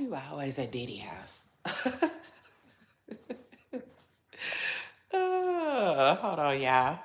you always at Diddy house? Hold on, y'all.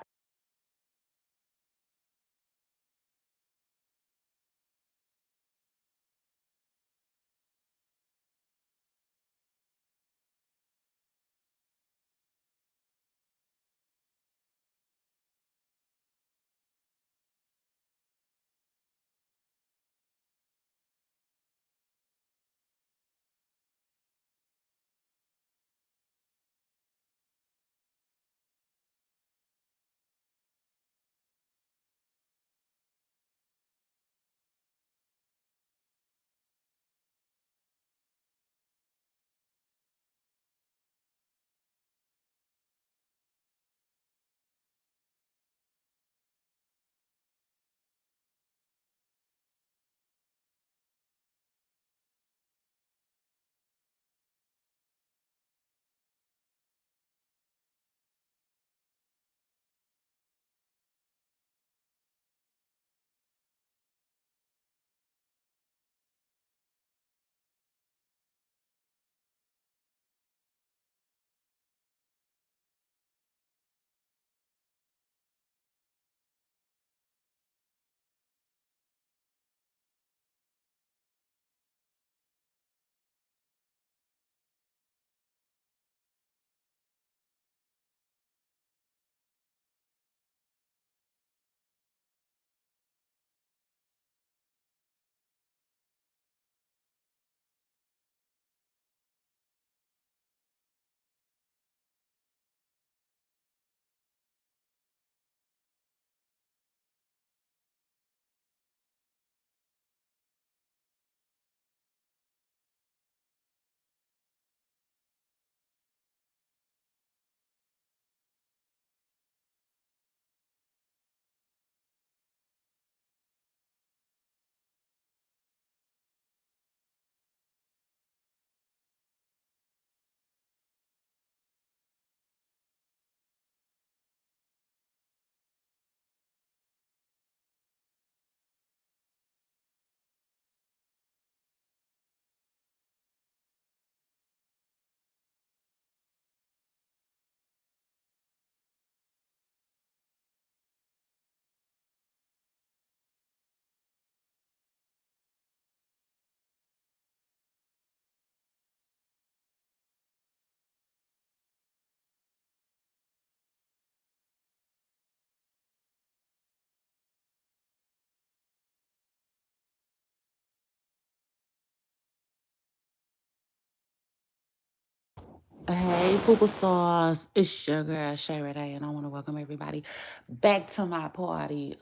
Hey, Poopa Stars, it's your girl Shay Day, and I want to welcome everybody back to my party.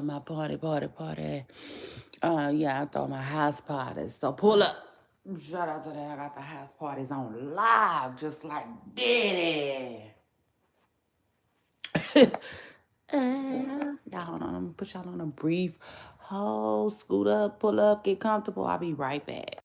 My party. Yeah, I throw my house parties. So pull up. Shout out to that. I got the house parties on live, just like Diddy. Y'all hold on. I'm gonna put y'all on a brief hold. Scoot up, pull up, get comfortable. I'll be right back.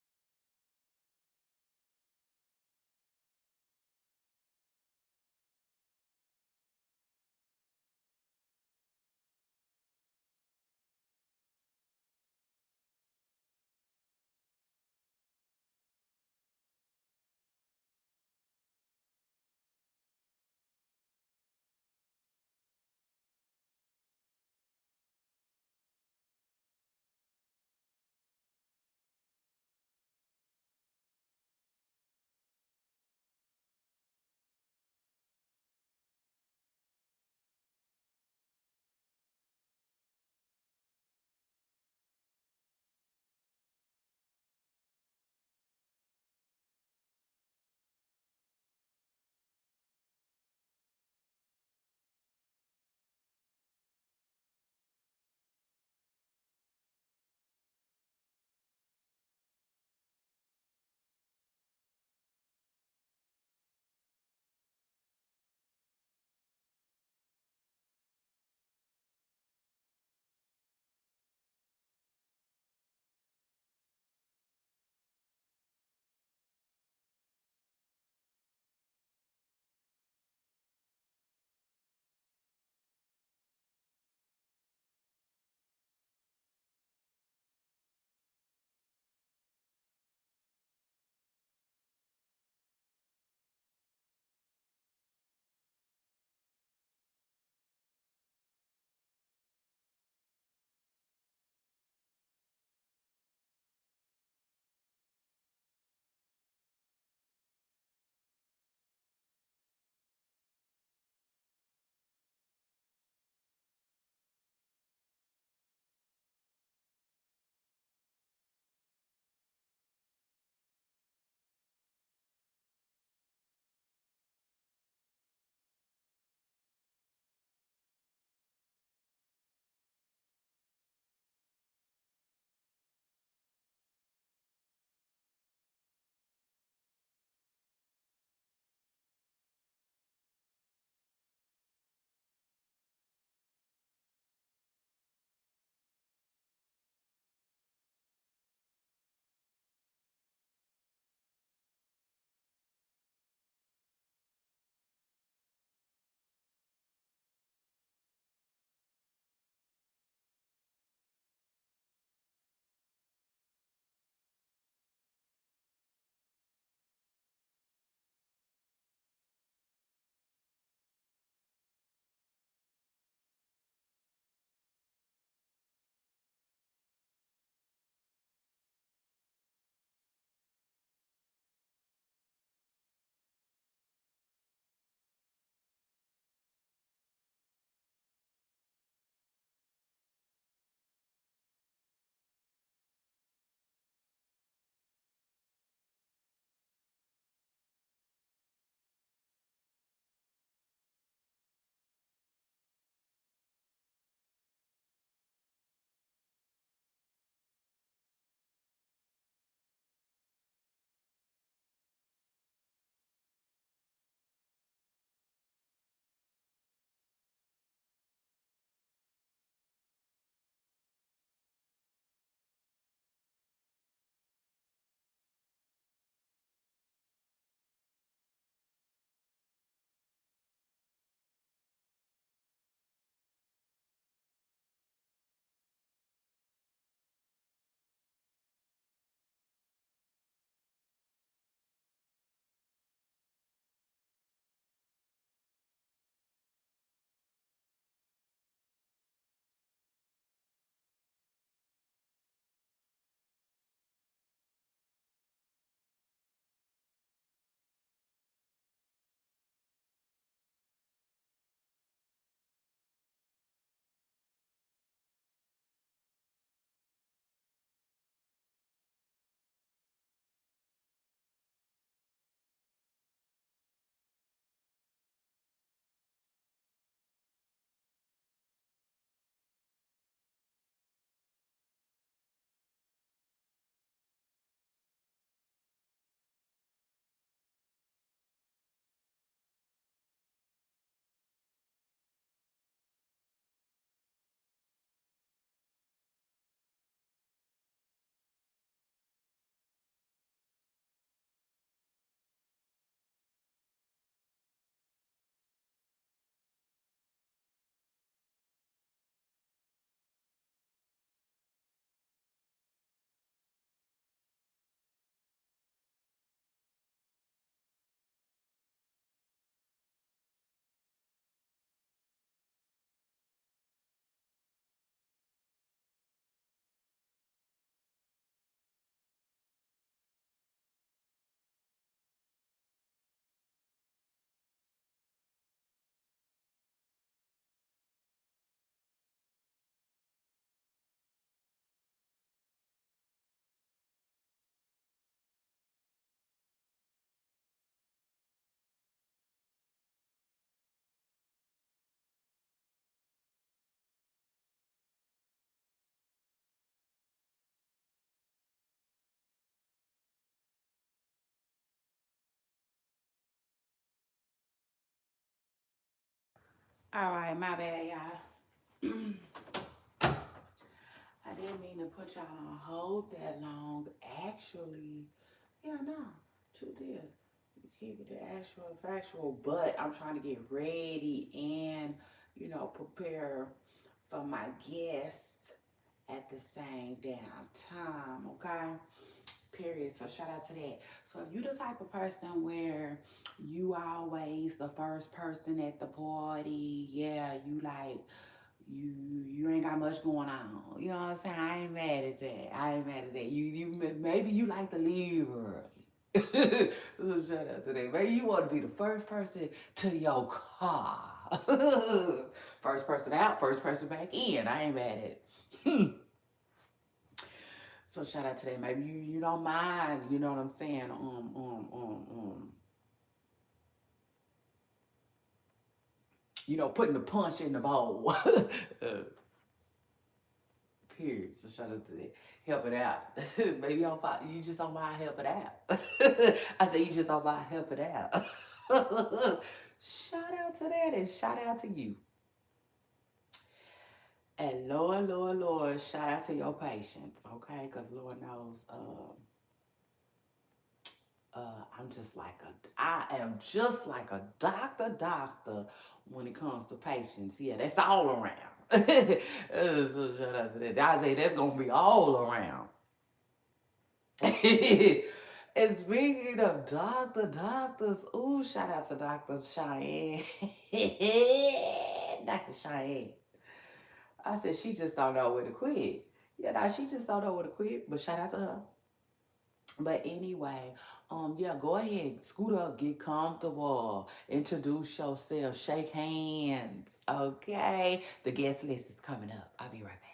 All right, my bad, y'all. I didn't mean to put y'all on hold that long. Actually, yeah, no. Truth is, you keep it the actual factual, but I'm trying to get ready and, prepare for my guests at the same damn time, okay? Period. So shout out to that. So if you the type of person where you always the first person at the party, yeah, you like you ain't got much going on. You know what I'm saying? I ain't mad at that. I ain't mad at that. You maybe you like to leave early. So shout out to that. Maybe you want to be the first person to your car. First person out, first person back in. I ain't mad at it. So shout out to that. Maybe you don't mind, you know what I'm saying? Putting the punch in the bowl. Period. So shout out to that. Help it out. Maybe you just don't mind help it out. I said you just don't mind help it out. Shout out to that and shout out to you. And Lord, shout out to your patience, okay? Because Lord knows, I am just like a doctor when it comes to patience. Yeah, that's all around. So shout out to that. I say that's gonna be all around. And speaking of doctors, ooh, shout out to Dr. Cheyenne. Dr. Cheyenne. I said she just don't know where to quit. Yeah, nah, she just don't know where to quit, but shout out to her. But anyway, yeah, go ahead, scoot up, get comfortable, introduce yourself, shake hands, okay? The guest list is coming up. I'll be right back.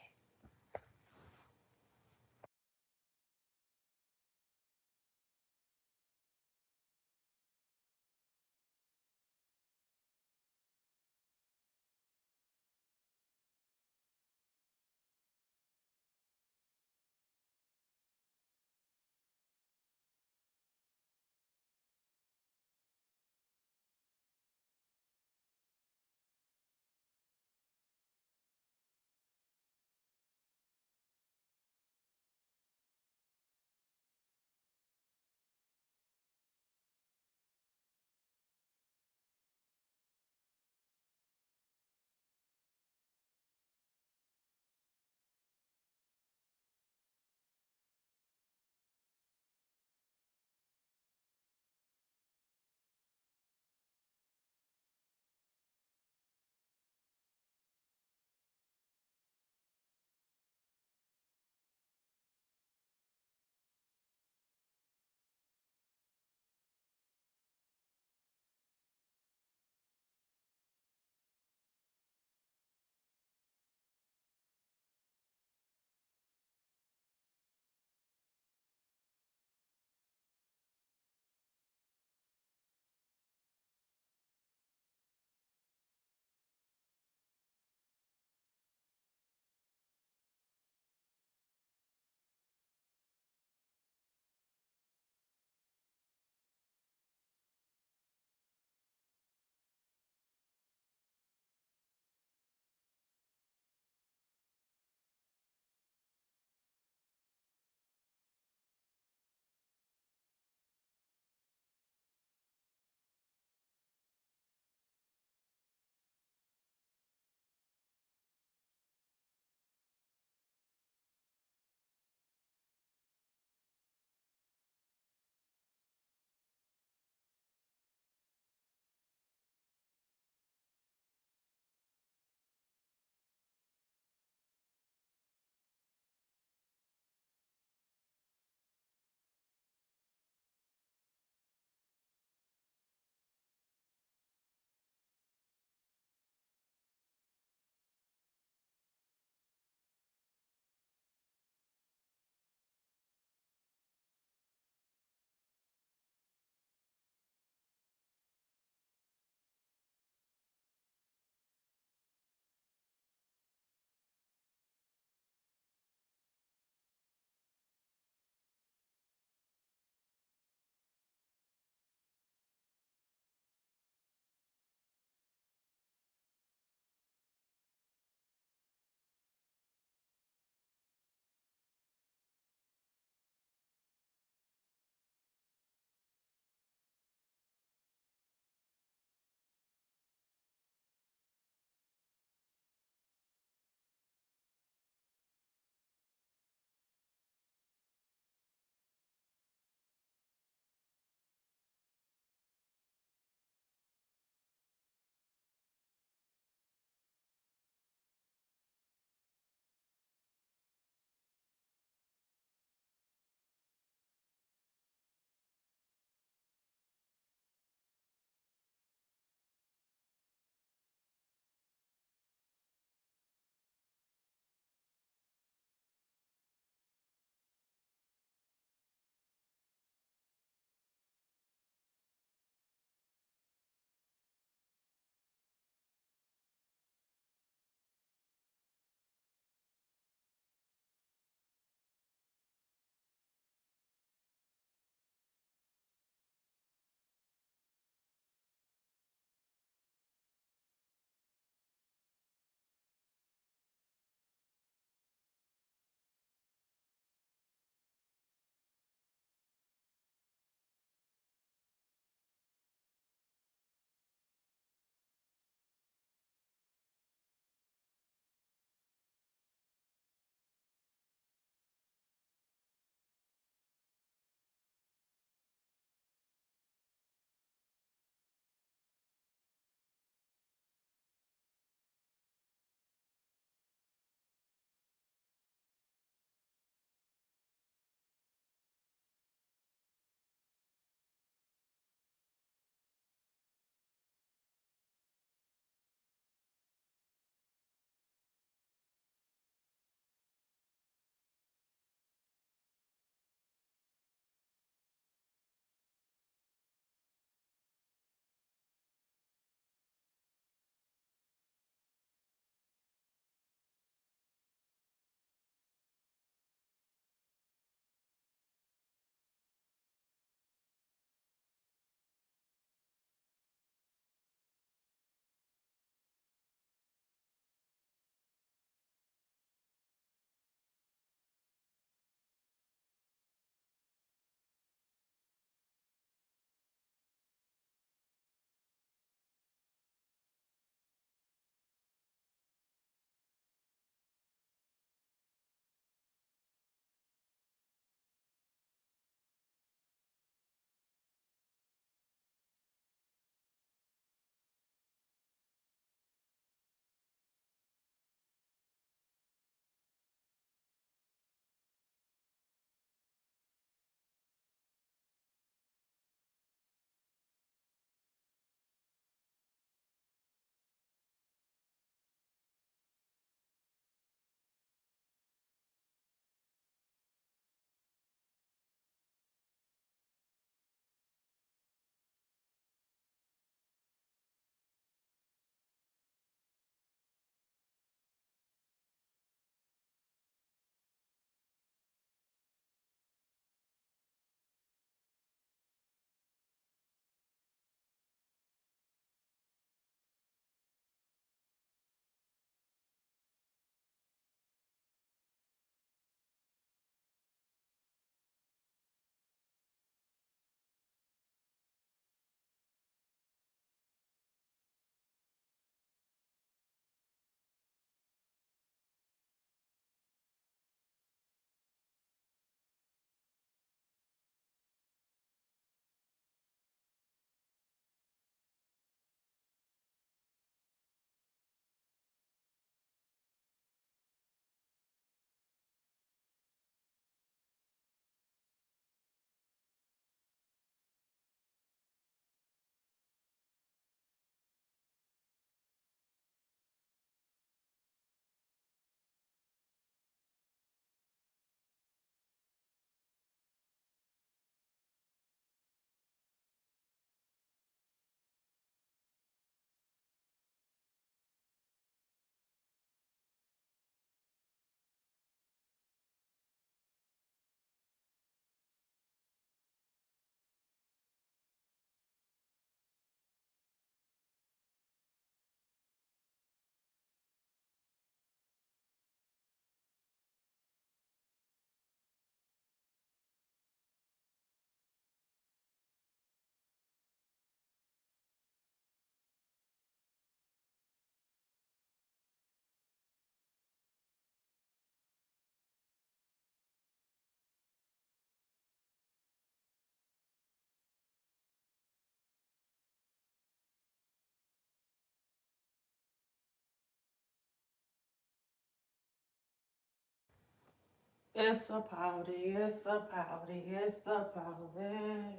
It's a party, it's a party, it's a party.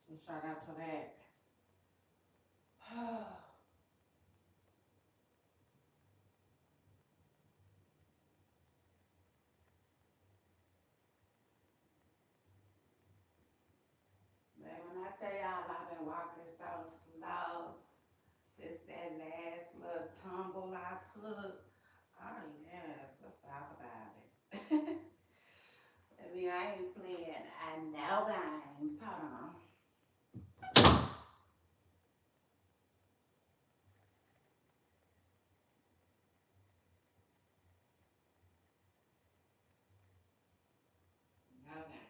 So shout out to that. Man, when I tell y'all I've been walking so slow since that last little tumble I took. Oh yes, let's talk about it. I mean, I ain't playing no games. Hold on. No games.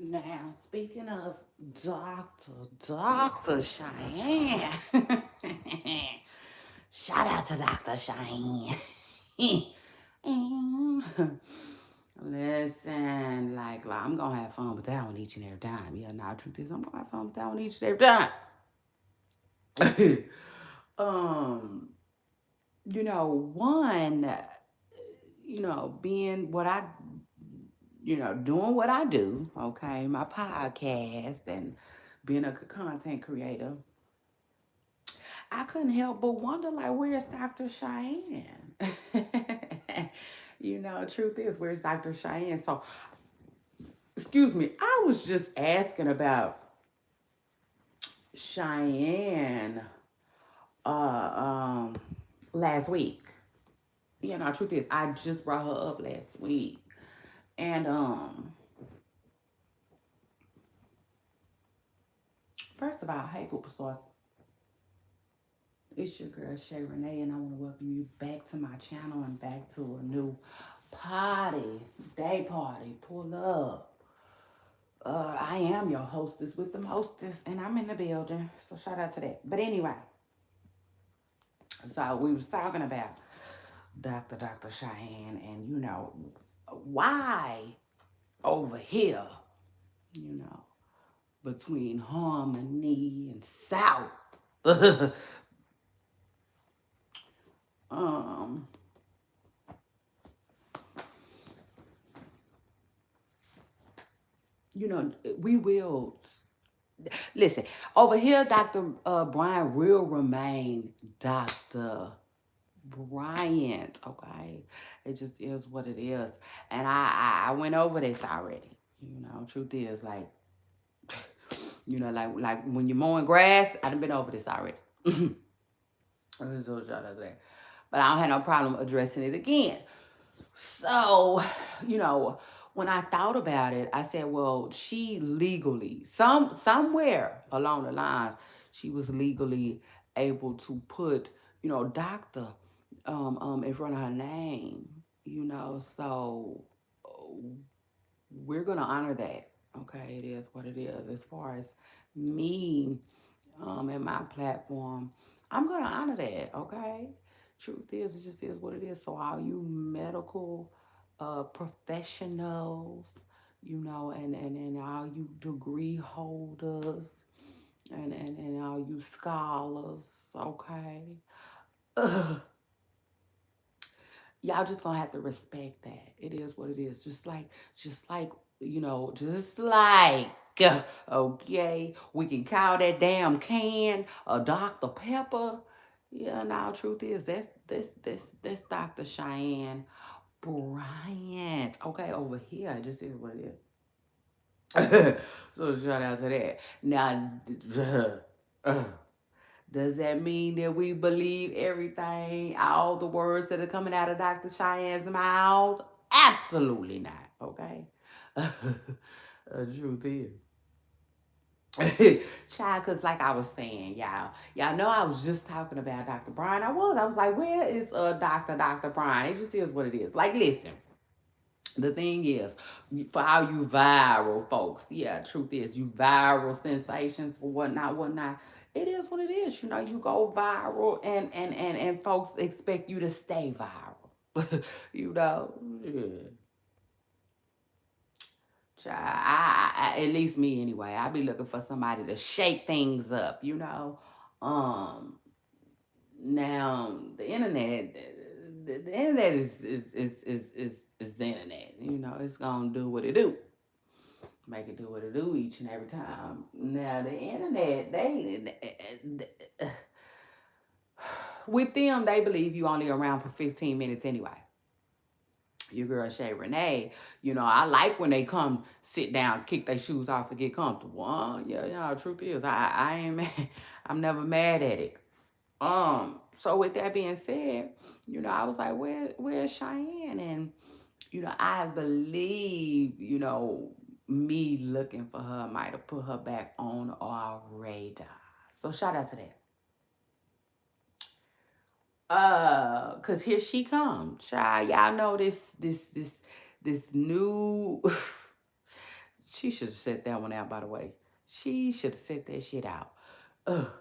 Now, speaking of Dr. Cheyenne, shout out to Dr. Cheyenne. Listen, like, I'm gonna have fun with that one each and every time. Yeah, now truth is, I'm gonna have fun with that one each and every time. um, one, being what I doing what I do, okay, my podcast and being a content creator, I couldn't help but wonder, like, where's Dr. Cheyenne? Truth is, where's Dr. Cheyenne? So, excuse me, I was just asking about Cheyenne uh, um, last week. Truth is, I just brought her up last week. And first of all, hey, superstars, it's your girl Shay Renee, and I want to welcome you back to my channel and back to a new party, day party. Pull up. I am your hostess with the mostest, and I'm in the building, so shout out to that. But anyway, so we was talking about Dr. Cheyenne, and why over here, you know, between Harmony and South. um, we will listen over here. Dr. Brian will remain Dr. Bryant. Okay, it just is what it is, and I went over this already. Truth is, like, like when you're mowing grass, I done been over this already. So shout out to that. But I don't have no problem addressing it again. So, you know, when I thought about it, I said, well, she legally, somewhere along the lines, she was legally able to put, doctor in front of her name, so we're gonna honor that. Okay, it is what it is. As far as me, and my platform, I'm gonna honor that. Okay, truth is, it just is what it is. So all you medical professionals, and all you degree holders, and all you scholars, okay. y'all just gonna have to respect that. It is what it is. Just like, just like, okay, we can call that damn can a Dr. Pepper. Yeah, now truth is that's Dr. Cheyenne Bryant. Okay, over here, it just is what it is. So shout out to that. Now, uh, does that mean that we believe everything, all the words that are coming out of Dr. Cheyenne's mouth? Absolutely not. Okay. The truth is. Child, cause like I was saying, y'all know I was just talking about Dr. Brian. I was like, where is Dr. Brian? It just is what it is. Like, listen, the thing is, for all you viral folks, yeah, truth is, you viral sensations for whatnot. It is what it is. You go viral, and folks expect you to stay viral. Yeah. Child, at least me anyway. I be looking for somebody to shake things up. Um, Now the internet, the internet is the internet. It's gonna do what it do, make it do what it do each and every time. Now the internet, with them, they believe you only around for 15 minutes anyway. Your girl Shay Renee, I like when they come sit down, kick their shoes off, and get comfortable. Yeah. Truth is, I ain't mad. I'm never mad at it. So with that being said, I was like, where's Cheyenne? And I believe, me looking for her might have put her back on our radar. So shout out to that. Cause here she comes. Child, y'all know this new she should have set that one out, by the way. She should have set that shit out. Ugh.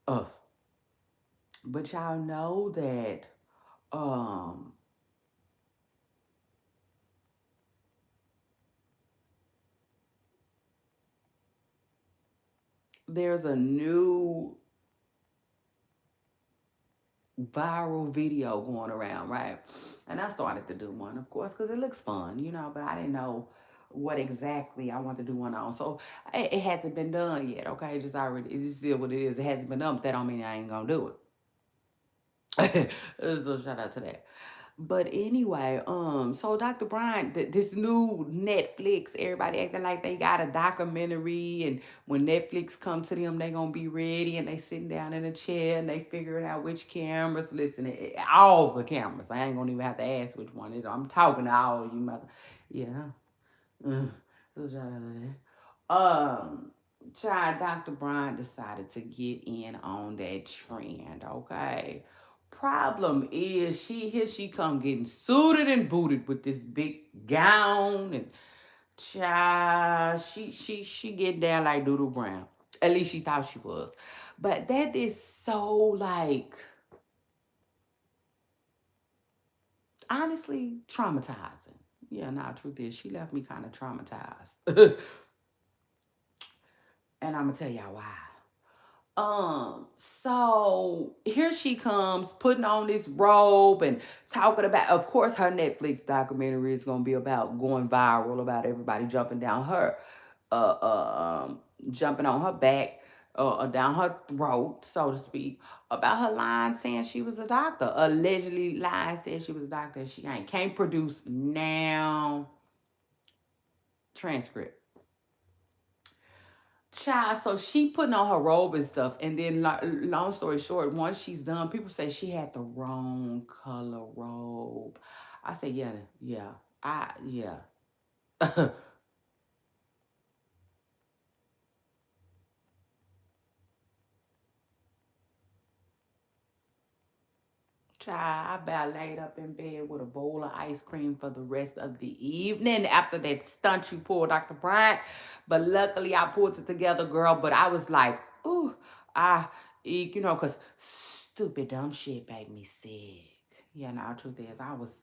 Ugh. But y'all know that um there's a new viral video going around, right? And I started to do one, of course, because it looks fun, but I didn't know what exactly I want to do one on. So it hasn't been done yet, okay? It's just still what it is. It hasn't been done, but that don't mean I ain't gonna do it. So shout out to that. But anyway, so Dr. Brian, this new Netflix, everybody acting like they got a documentary, and when Netflix come to them, they gonna be ready, and they sitting down in a chair and they figuring out which cameras. Listen, all the cameras. I ain't gonna even have to ask which one it is. I'm talking to all of you mother. Yeah. So shout out to that. Child, Dr. Brian decided to get in on that trend, okay? Problem is, here she come getting suited and booted with this big gown, and child, she getting down like Doodle Brown. At least she thought she was. But that is so, like, honestly traumatizing. Yeah, nah, truth is, she left me kind of traumatized. And I'm gonna tell y'all why. So here she comes putting on this robe and talking about, of course, her Netflix documentary is gonna be about going viral, about everybody uh, uh jumping on her back, down her throat, so to speak, about her lying saying she was a doctor, allegedly lying saying she was a doctor. She can't produce now transcript. Child, so she putting on her robe and stuff, and then long story short, once she's done, people say she had the wrong color robe. I say, yeah. Child, I about laid up in bed with a bowl of ice cream for the rest of the evening after that stunt you pulled, Dr. Bryant. But luckily, I pulled it together, girl. But I was like, ooh, because stupid dumb shit made me sick. Yeah, now the truth is, I was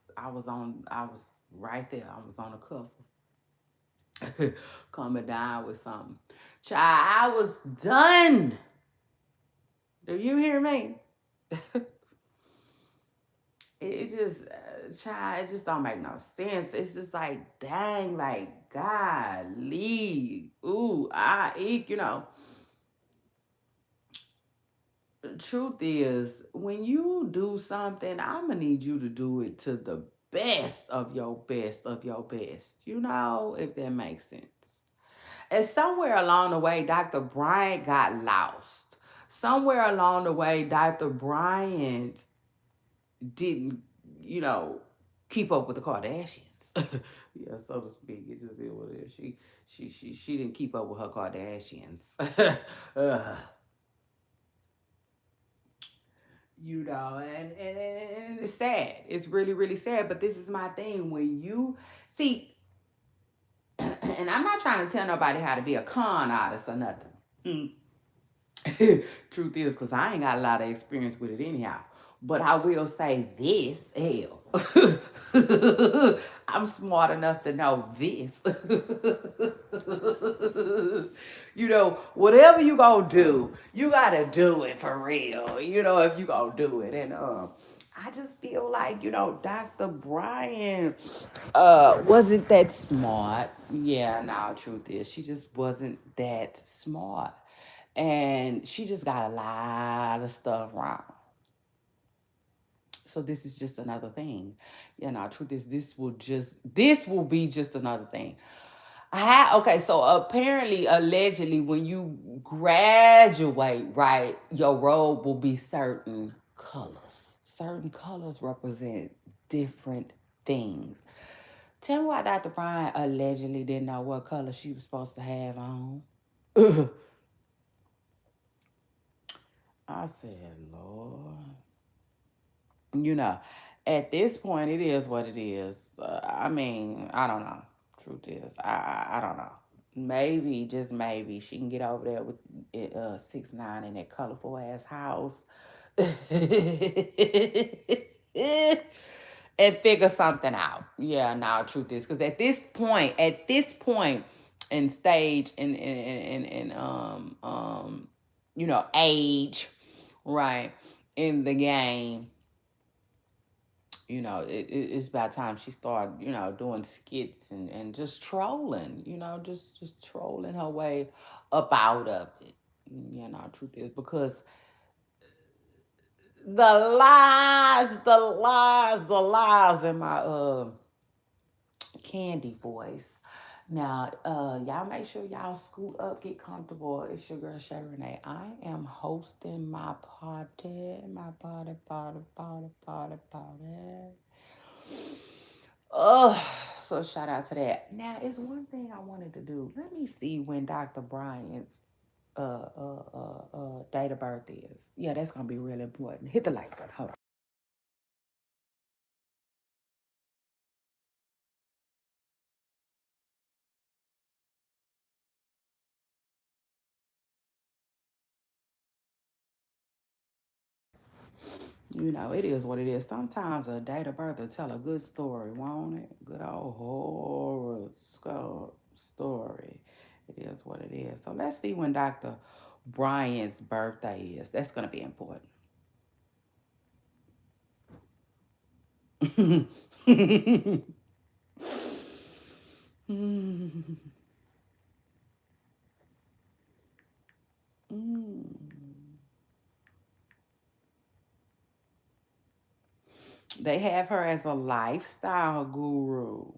right there. I was on the cuff, coming down with something. Child, I was done. Do you hear me? it just, child, it just don't make no sense. It's just like, dang, like, golly, ooh, I eek, the truth is, when you do something, I'm gonna need you to do it to the best of your best of your best, if that makes sense. And somewhere along the way, Dr. Bryant got lost. Somewhere along the way, Dr. Bryant didn't, you know, keep up with the Kardashians. Yeah, so to speak. It just is what it is. She didn't keep up with her Kardashians. Ugh. And it's sad. It's really, really sad. But this is my thing. When you see, and I'm not trying to tell nobody how to be a con artist or nothing. Mm. Truth is, because I ain't got a lot of experience with it anyhow. But I will say this, hell. I'm smart enough to know this. Whatever you gonna do, you gotta do it for real. If you gonna do it. And I just feel like, Dr. Brian wasn't that smart. Yeah, no, truth is, she just wasn't that smart. And she just got a lot of stuff wrong. So this is just another thing. Truth is, this will be just another thing. Okay, so apparently, allegedly, when you graduate, right, your robe will be certain colors. Certain colors represent different things. Tell me why Dr. Bryan allegedly didn't know what color she was supposed to have on. I said, Lord. you know, at this point, it is what it is. I mean, I don't know. Truth is, I don't know. Maybe, just maybe, she can get over there with 6ix9ine in that colorful ass house, and figure something out. Yeah, now truth is, because at this point, in stage, in age, right, in the game, it's about time she started, doing skits and just trolling, just trolling her way up out of it. Truth is, because the lies in my Candy voice. Now, y'all make sure y'all scoot up, get comfortable. It's your girl Shay Renee. I am hosting my party. So shout out to that. Now, it's one thing I wanted to do. Let me see when Dr. Bryant's date of birth is. Yeah, that's gonna be really important. Hit the like button. Hold on. It is what it is. Sometimes a date of birth will tell a good story, won't it? Good old story. It is what it is. So let's see when Dr. Bryant's birthday is. That's going to be important. They have her as a lifestyle guru.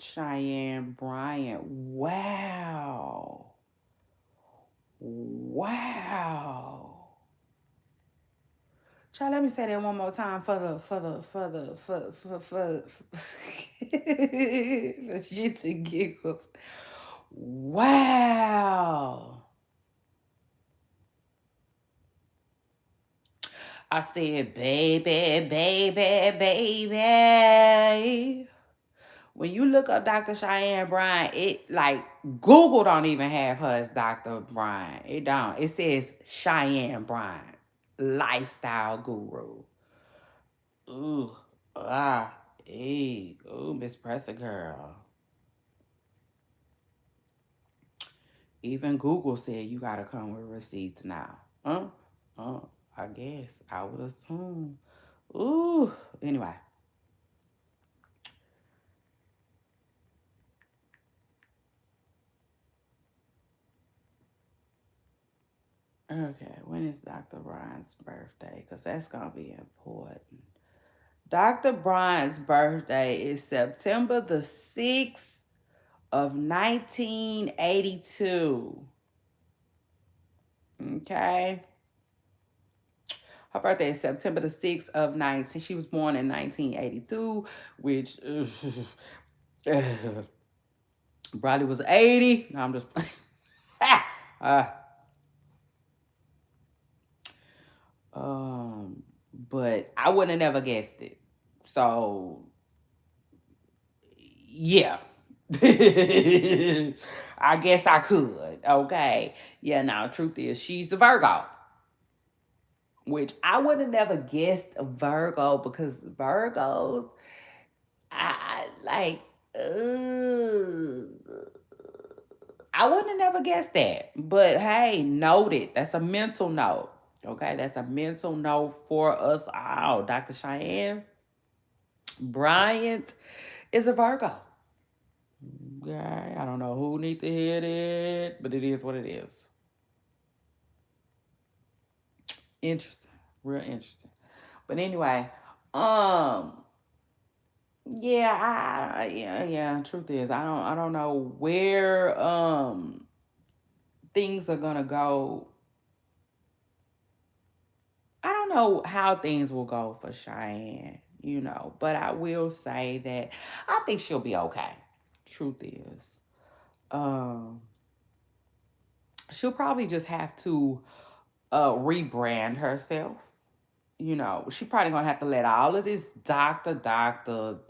Cheyenne Bryant. Wow. Wow. Try, let me say that one more time for shits and giggles. Wow. I said, baby, baby, baby. When you look up Dr. Cheyenne Bryant, it like Google don't even have her as Dr. Bryant. It don't. It says Cheyenne Bryant, lifestyle guru. Ooh, ooh, Miss Presser girl. Even Google said you gotta come with receipts now. Huh? I guess I would assume. Ooh. Anyway. Okay. When is Dr. Brian's birthday? Because that's gonna be important. Dr. Brian's birthday is September the 6th of 1982. Okay. Her birthday is September the 6th of 19. She was born in 1982, which Bradley was 80. No, I'm just playing. uh, but I wouldn't have never guessed it. So yeah. I guess I could. Okay. Yeah, now truth is she's a Virgo. Which I would have never guessed a Virgo because Virgos, I like, I wouldn't have never guessed that. But hey, noted. That's a mental note. Okay, that's a mental note for us all. Dr. Cheyenne Bryant is a Virgo. Okay, I don't know who needs to hear it, but it is what it is. Interesting, real interesting. But anyway, um, yeah, yeah. Truth is, I don't know where things are gonna go. I don't know how things will go for Cheyenne, but I will say that I think she'll be okay. Truth is, um, she'll probably just have to rebrand herself. She probably gonna have to let all of this doctor,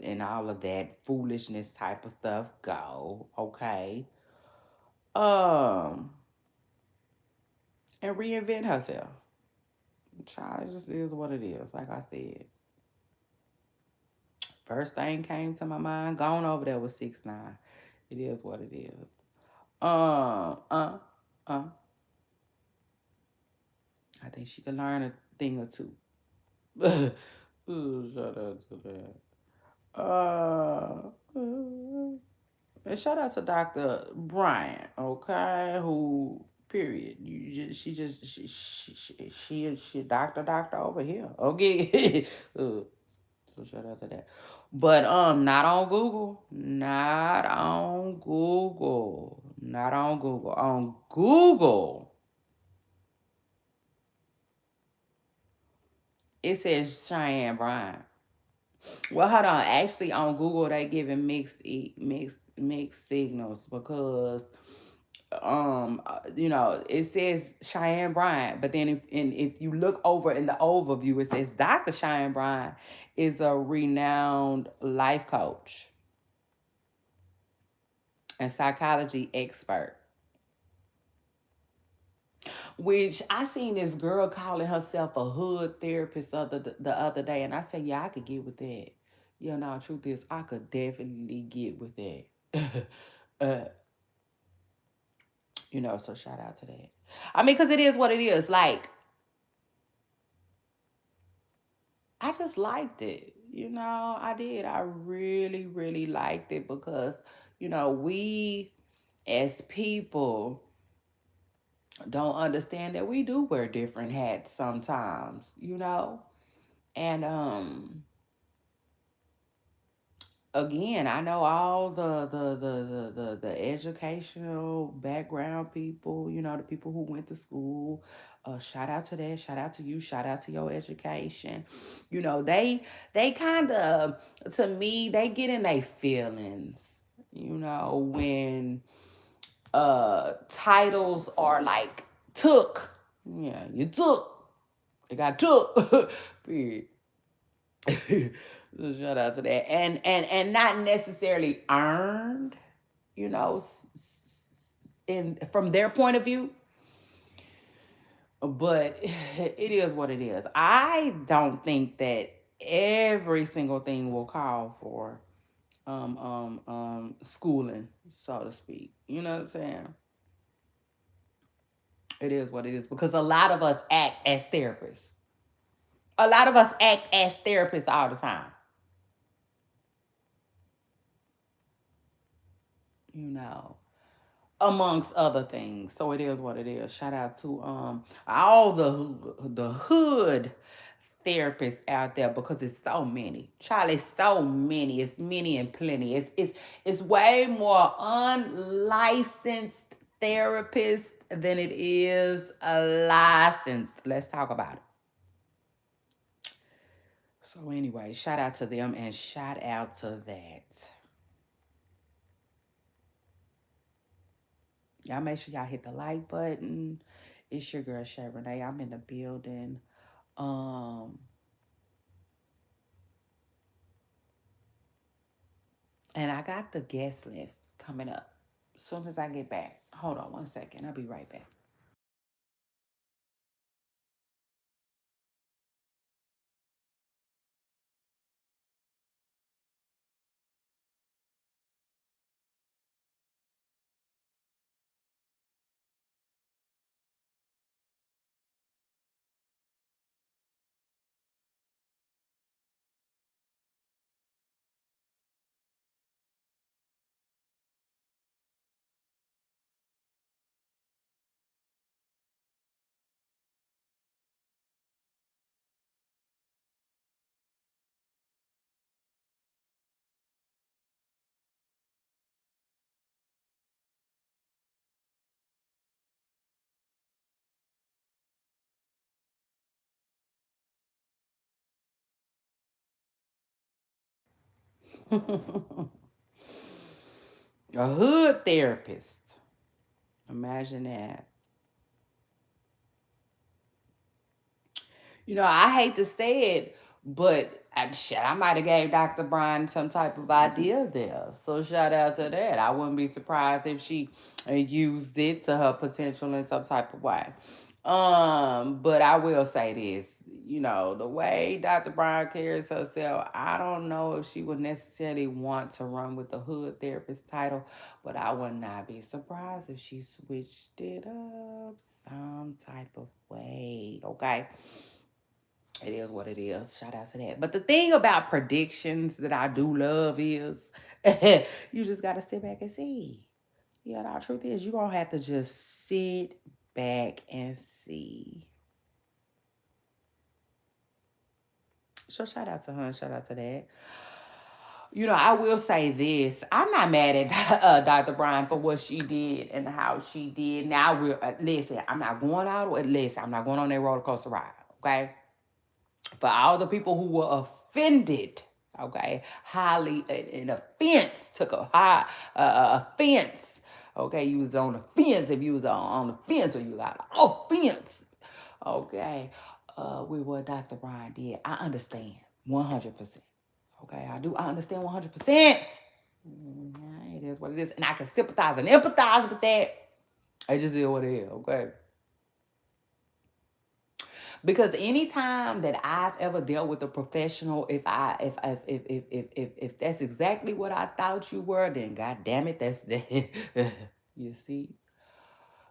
and all of that foolishness type of stuff go. Okay. Um, and reinvent herself. Child, it just is what it is. Like I said, first thing came to my mind. Going over there with 6ix9ine. It is what it is. Um, uh, uh. I think she can learn a thing or two. Ooh, shout out to that. And shout out to Dr. Bryant, okay? Who, period. She doctor over here. Okay. So shout out to that. But not on Google. Not on Google. Not on Google. On Google, it says Cheyenne Bryant. Well, hold on. Actually, on Google, they giving mixed signals because it says Cheyenne Bryant, but then if you look over in the overview, it says Dr. Cheyenne Bryant is a renowned life coach and psychology expert. Which I seen this girl calling herself a hood therapist the other day, and I said, yeah, I could get with that. Yeah, no, truth is, I could definitely get with that. uh, so shout out to that. I mean, because it is what it is. Like, I just liked it. I did. I really, really liked it because, we as people don't understand that we do wear different hats sometimes. And again, I know all the educational background people, the people who went to school. Shout out to that. Shout out to you. Shout out to your education. They kind of, to me, they get in their feelings. When titles are like took. Yeah, you took. It got took. Period. So shout out to that, and not necessarily earned, you know, in from their point of view, but it is what it is. I don't think that every single thing will call for schooling, so to speak. You know what I'm saying? It is what it is because a lot of us act as therapists. A lot of us act as therapists all the time, you know, amongst other things. So it is what it is. Shout out to all the hood therapists out there because it's so many. Charlie, so many. It's many and plenty. It's way more unlicensed therapists than it is a licensed. Let's talk about it. So anyway, shout out to them and shout out to that. Y'all make sure y'all hit the like button. It's your girl Shay Renee. I'm in the building. Um, and I got the guest list coming up as soon as I get back. Hold on 1 second. I'll be right back. A hood therapist. Imagine that. You know, I hate to say it, but I might have gave Dr. Brian some type of idea there. So shout out to that. I wouldn't be surprised if she used it to her potential in some type of way. But I will say this, you know, the way Dr. Brian carries herself, I don't know if she would necessarily want to run with the hood therapist title, but I would not be surprised if she switched it up some type of way. Okay. It is what it is. Shout out to that. But the thing about predictions that I do love is you just got to sit back and see. Yeah, the truth is, you're going to have to just sit back and see. So shout out to her. Shout out to that. You know, I will say this. I'm not mad at Dr. Brian for what she did and how she did. Now, listen, I'm not going out. Listen, I'm not going on that roller coaster ride. Okay. For all the people who were offended, okay, highly an offense, took a high offense. Okay, you was on the fence if you was on the fence or you got an offense. Okay, with what Dr. Brian did, I understand 100%. Okay, I do. I understand 100%. It is what it is, and I can sympathize and empathize with that. I just is what it is. Okay. Because anytime that I've ever dealt with a professional, if that's exactly what I thought you were, then God damn it, that's you see,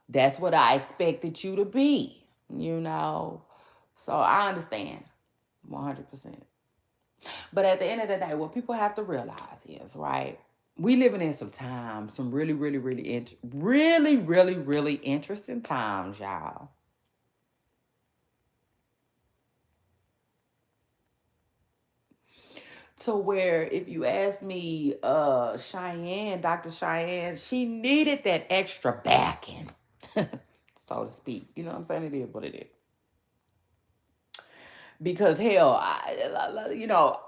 that's what I expected you to be, you know. So I understand 100%. But at the end of the day, what people have to realize is, right, we living in some times, some really, really, really interesting times, y'all. To where if you ask me, Cheyenne, Dr. Cheyenne, she needed that extra backing, so to speak. You know what I'm saying? It is what it is. Because hell, you know,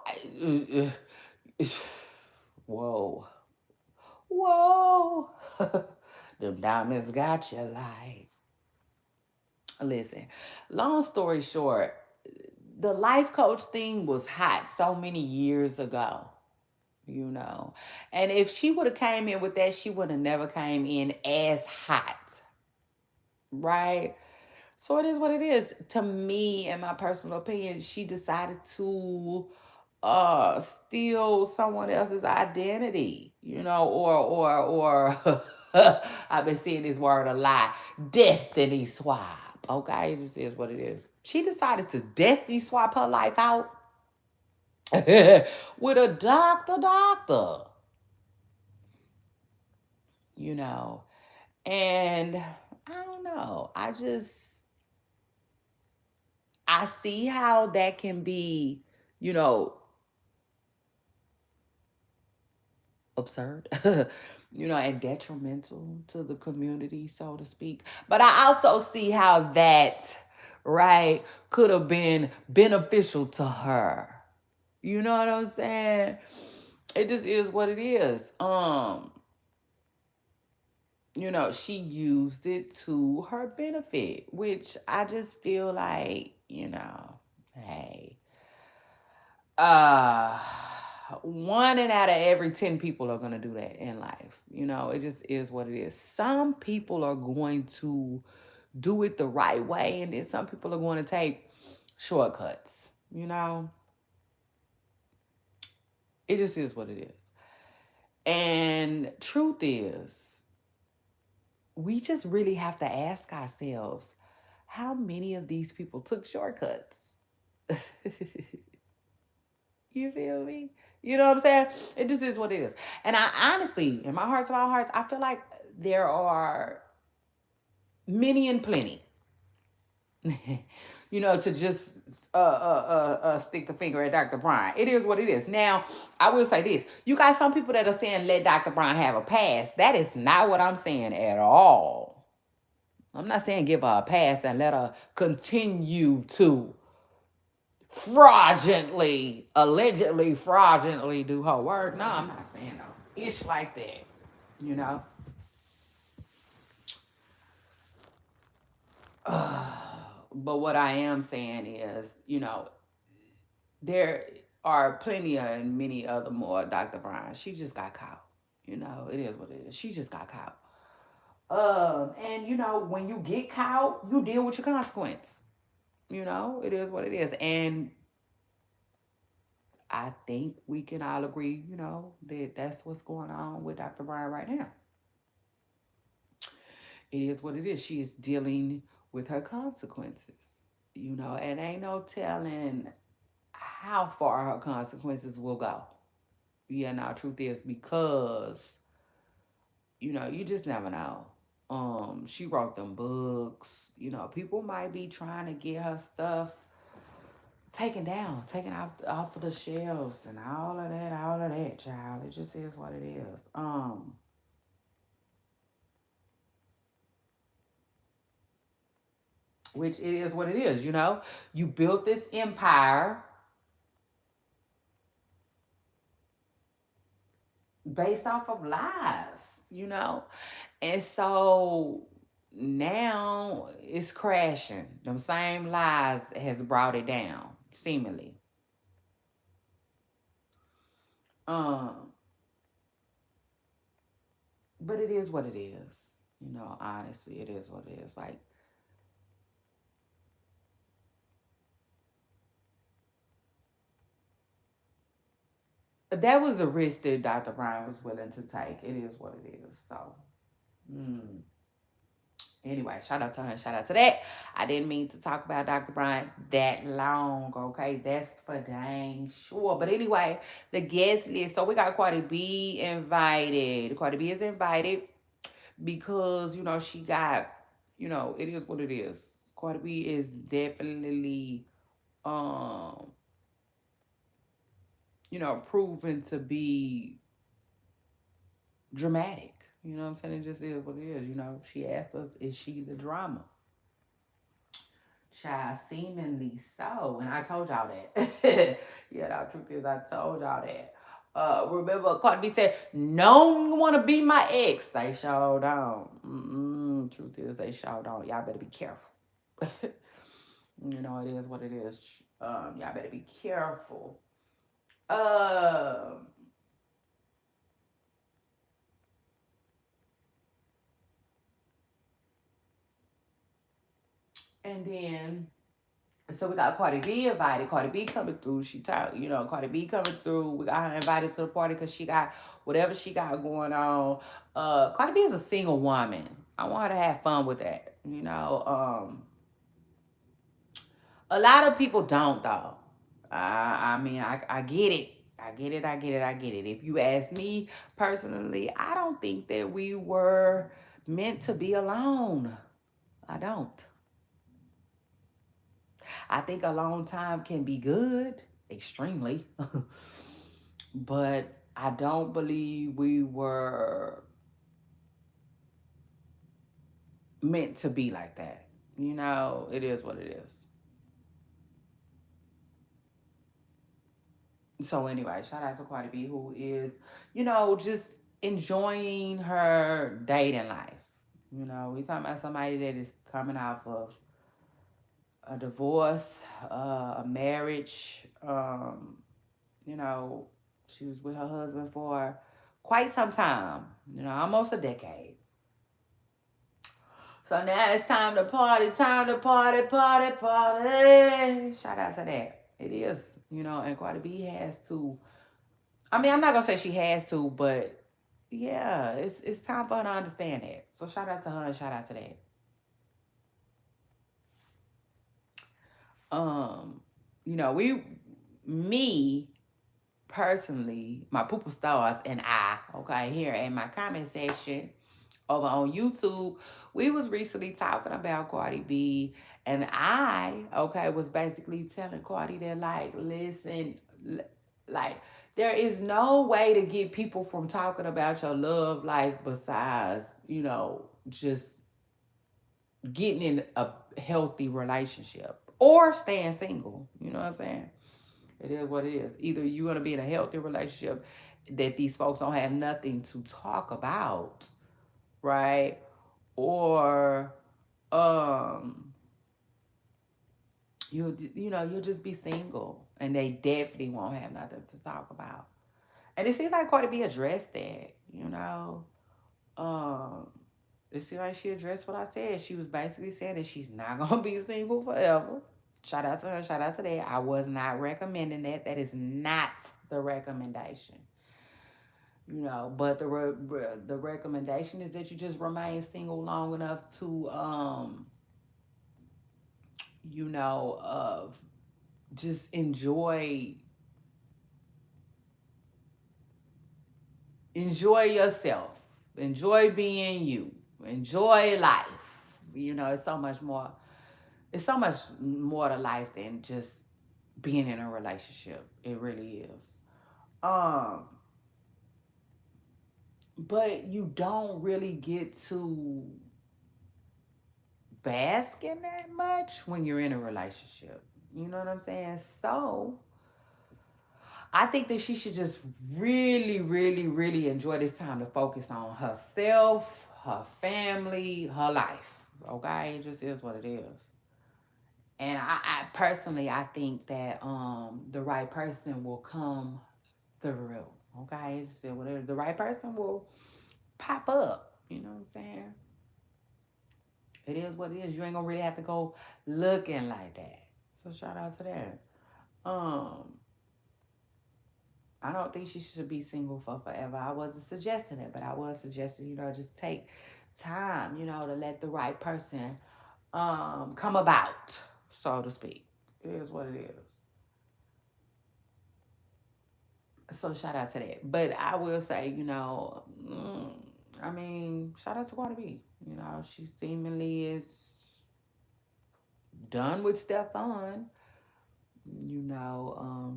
whoa, whoa, them diamonds got you like. Listen, long story short, the life coach thing was hot so many years ago, you know. And if she would have came in with that, she would have never came in as hot, right? So it is what it is. To me, in my personal opinion, she decided to steal someone else's identity, you know, or I've been seeing this word a lot, destiny swap. Okay, it just is what it is. She decided to destiny swap her life out with a doctor, you know. And I don't know. I see how that can be, you know, absurd, and detrimental to the community, so to speak. But I also see how that, right, could have been beneficial to her. You know what I'm saying? It just is what it is. She used it to her benefit, which I just feel like, hey, uh, one and out of every 10 people are going to do that in life. It just is what it is. Some people are going to do it the right way, and then some people are going to take shortcuts. It just is what it is. And truth is, we just really have to ask ourselves, how many of these people took shortcuts? You feel me? You know what I'm saying? It just is what it is. And I honestly, in my hearts of all hearts, I feel like there are many and plenty. To just stick the finger at Dr. Brian. It is what it is. Now, I will say this. You got some people that are saying let Dr. Brian have a pass. That is not what I'm saying at all. I'm not saying give her a pass and let her continue to allegedly fraudulently do her work. No, I'm not saying no. It's like that, you know. But what I am saying is, there are plenty of and many other more Dr. Brian. She just got caught. It is what it is. She just got caught. And when you get caught, you deal with your consequence. It is what it is. And I think we can all agree, that that's what's going on with Dr. Brian right now. It is what it is. She is dealing with her consequences, and ain't no telling how far her consequences will go. Yeah, now truth is because, you just never know. She wrote them books. People might be trying to get her stuff taken off of the shelves and all of that, child. It just is what it is. Which it is what it is. You built this empire based off of lies, and so now it's crashing. Them same lies has brought it down, seemingly. Um, but it is what it is. Honestly, it is what it is. Like, that was a risk that Dr. Brian was willing to take. It is what it is. So, anyway, shout out to her. Shout out to that. I didn't mean to talk about Dr. Brian that long, okay? That's for dang sure. But anyway, the guest list. So we got Cardi B invited. Cardi B is invited because, she got, it is what it is. Cardi B is definitely, um, proven to be dramatic. You know what I'm saying? It just is what it is. She asked us, is she the drama? Child, seemingly so. And I told y'all that. Yeah, the truth is, I told y'all that. Remember, Cardi B said, no one want to be my ex. They sure don't. Truth is, they sure don't. Y'all better be careful. It is what it is. Y'all better be careful. Um, and then so we got Cardi B invited. Cardi B coming through. She talked, Cardi B coming through. We got her invited to the party because she got whatever she got going on. Cardi B is a single woman. I want her to have fun with that. A lot of people don't though. I mean, I get it. I get it. I get it. I get it. If you ask me personally, I don't think that we were meant to be alone. I don't. I think a long time can be good, extremely, but I don't believe we were meant to be like that. You know, it is what it is. So anyway, shout out to Cardi B, who is, just enjoying her dating life. We talking about somebody that is coming off of a divorce, a marriage. You know, she was with her husband for quite some time. Almost a decade. So now it's time to party, party, party. Shout out to that. It is, and Cardi B has to. I mean, I'm not gonna say she has to, but yeah, it's time for her to understand that. So shout out to her and shout out to that. Um, me personally, my pooper stars and I, okay, here in my comment section over on YouTube, we was recently talking about Cardi B, and I, okay, was basically telling Cardi that, like, listen, like, there is no way to get people from talking about your love life besides, just getting in a healthy relationship or staying single. You know what I'm saying? It is what it is. Either you're gonna be in a healthy relationship that these folks don't have nothing to talk about, right? Or um you'll just be single and they definitely won't have nothing to talk about. And it seems like Cardi B addressed that. Um it seems like she addressed what I said. She was basically saying that she's not gonna be single forever. Shout out to her, shout out to that. I was not recommending that. That is not the recommendation. But the recommendation is that you just remain single long enough to of just enjoy yourself, enjoy being you, enjoy life. It's so much more. It's so much more to life than just being in a relationship. It really is. Um, but you don't really get to bask in that much when you're in a relationship. You know what I'm saying? So I think that she should just really, really, really enjoy this time to focus on herself, her family, her life. Okay? It just is what it is. And I personally, I think that the right person will come through. Okay? It's just whatever. The right person will pop up. You know what I'm saying? It is what it is. You ain't gonna really have to go looking like that. So shout out to that. Um, I don't think she should be single for forever. I wasn't suggesting it, but I was suggesting, just take time, to let the right person come about, so to speak. It is what it is. So shout out to that. But I will say, I mean, shout out to Cardi B. She seemingly is done with Stefan.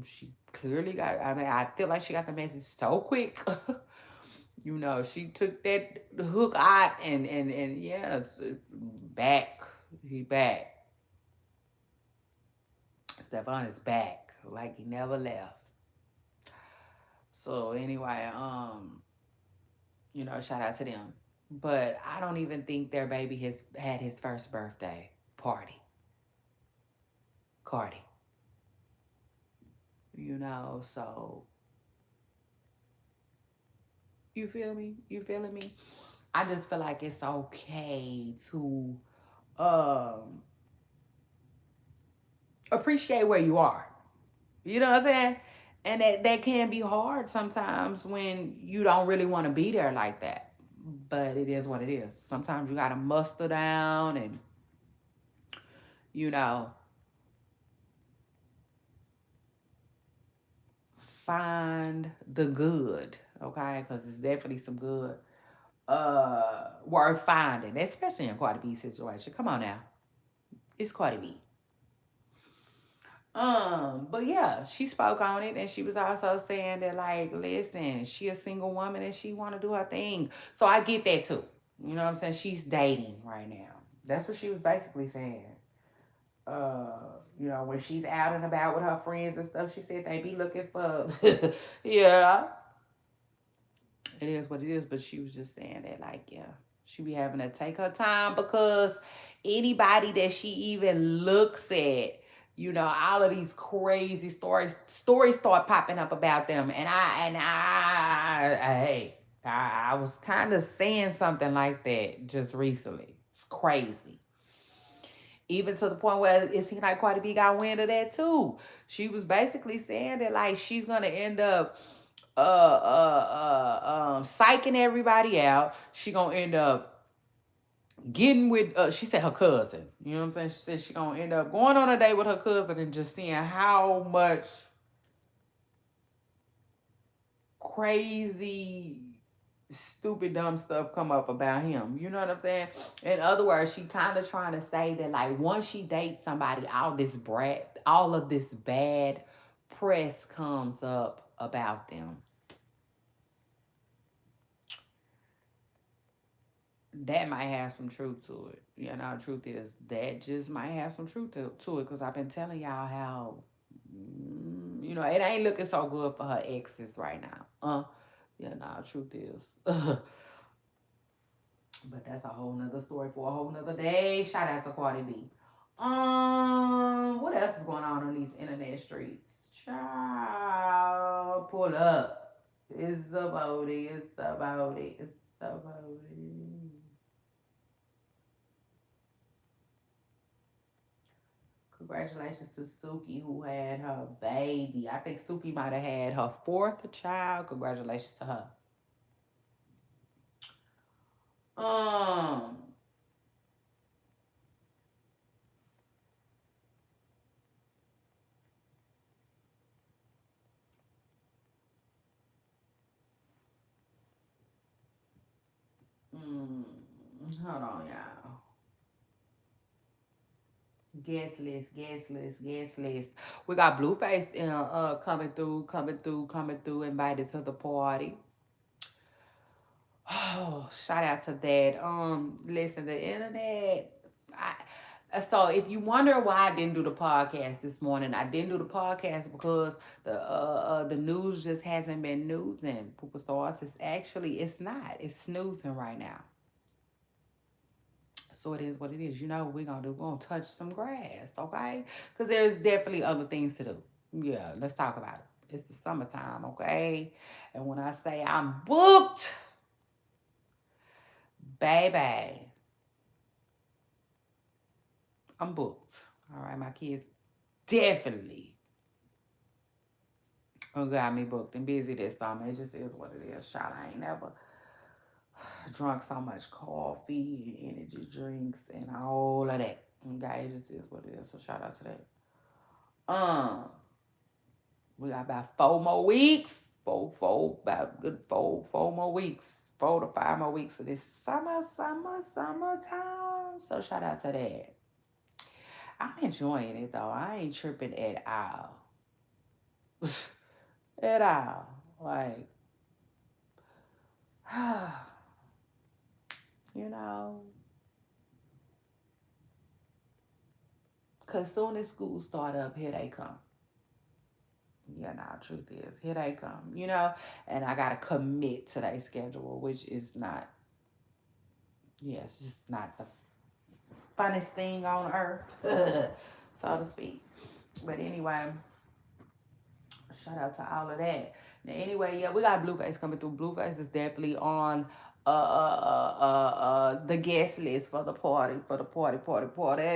She clearly got. I mean, I feel like she got the message so quick. She took that hook out and yes, back. He back. Stefan is back, like he never left. So anyway, shout out to them. But I don't even think their baby has had his first birthday party. Cardi. So you feel me? You feeling me? I just feel like it's okay to um appreciate where you are. You know what I'm saying? And that can be hard sometimes when you don't really want to be there like that. But it is what it is. Sometimes you gotta muster down and you know find the good, okay? Because it's definitely some good worth finding, especially in Cardi B situation. Come on now. It's Cardi B. But yeah, she spoke on it, and she was also saying that, like, listen, she a single woman and she wanna do her thing. So I get that too. You know what I'm saying? She's dating right now. That's what she was basically saying. When she's out and about with her friends and stuff, she said they be looking for yeah. It is what it is, but she was just saying that, like, yeah, she be having to take her time because anybody that she even looks at, all of these crazy stories start popping up about them, I was kind of saying something like that just recently. It's crazy. Even to the point where it seemed like Cardi B got wind of that too. She was basically saying that, like, she's gonna end up psyching everybody out. She gonna end up getting with she said her cousin. You know what I'm saying? She said she gonna end up going on a date with her cousin and just seeing how much crazy stupid dumb stuff come up about him. You know what I'm saying? In other words, she kind of trying to say that, like, once she dates somebody, all of this bad press comes up about them. That might have some truth to it. Truth is that just might have some truth to it, because I've been telling y'all how, it ain't looking so good for her exes right now. Truth is. But that's a whole nother story for a whole nother day. Shout out to Cardi B. What else is going on these internet streets? Child, pull up. It's about it. It's about it. It's about it. Congratulations to Suki, who had her baby. I think Suki might have had her fourth child. Congratulations to her. Um, Hold on, y'all. Guest list. We got Blueface coming through, invited to the party. Oh, shout out to that. Listen, the internet. So if you wonder why I didn't do the podcast this morning, I didn't do the podcast because the news just hasn't been newsing. Poopa stars. It's not. It's snoozing right now. So it is what it is. We're gonna touch some grass, okay? Because there's definitely other things to do. Yeah, let's talk about it. It's the summertime, okay? And when I say I'm booked, baby, I'm booked. All right, my kids definitely got me booked and busy this summer. It just is what it is. Child, I ain't never drunk so much coffee and energy drinks and all of that. Okay, it just is what it is. So shout out to that. We got about 4 more weeks. About good four more weeks. 4 to 5 more weeks of this summertime. So shout out to that. I'm enjoying it though. I ain't tripping at all. At all. Like, you know, because soon as school start up, here they come. Yeah, nah, truth is, here they come, and I got to commit to their schedule, which is not, it's just not the funnest thing on earth, so to speak. But anyway, shout out to all of that. Now, anyway, yeah, we got Blueface coming through. Blueface is definitely on the guest list for the party,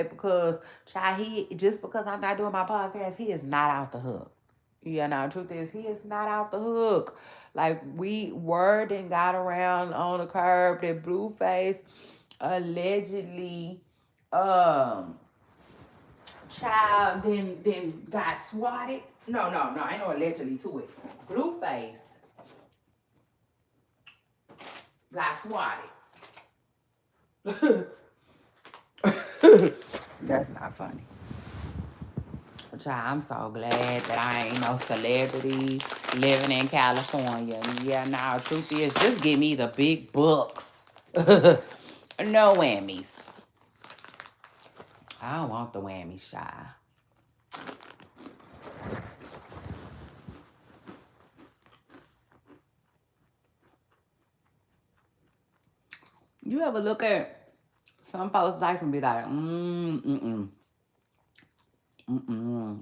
because child, just because I'm not doing my podcast, he is not out the hook. Yeah, now truth is he is not out the hook. Like, word and got around on the curb that Blueface allegedly um child then got swatted. No, ain't no allegedly to it. Blueface got swatted. That's not funny. Child, I'm so glad that I ain't no celebrity living in California. Yeah, now truth is, just give me the big bucks. No whammies. I don't want the whammies, child. You ever look at some folks' life and be like,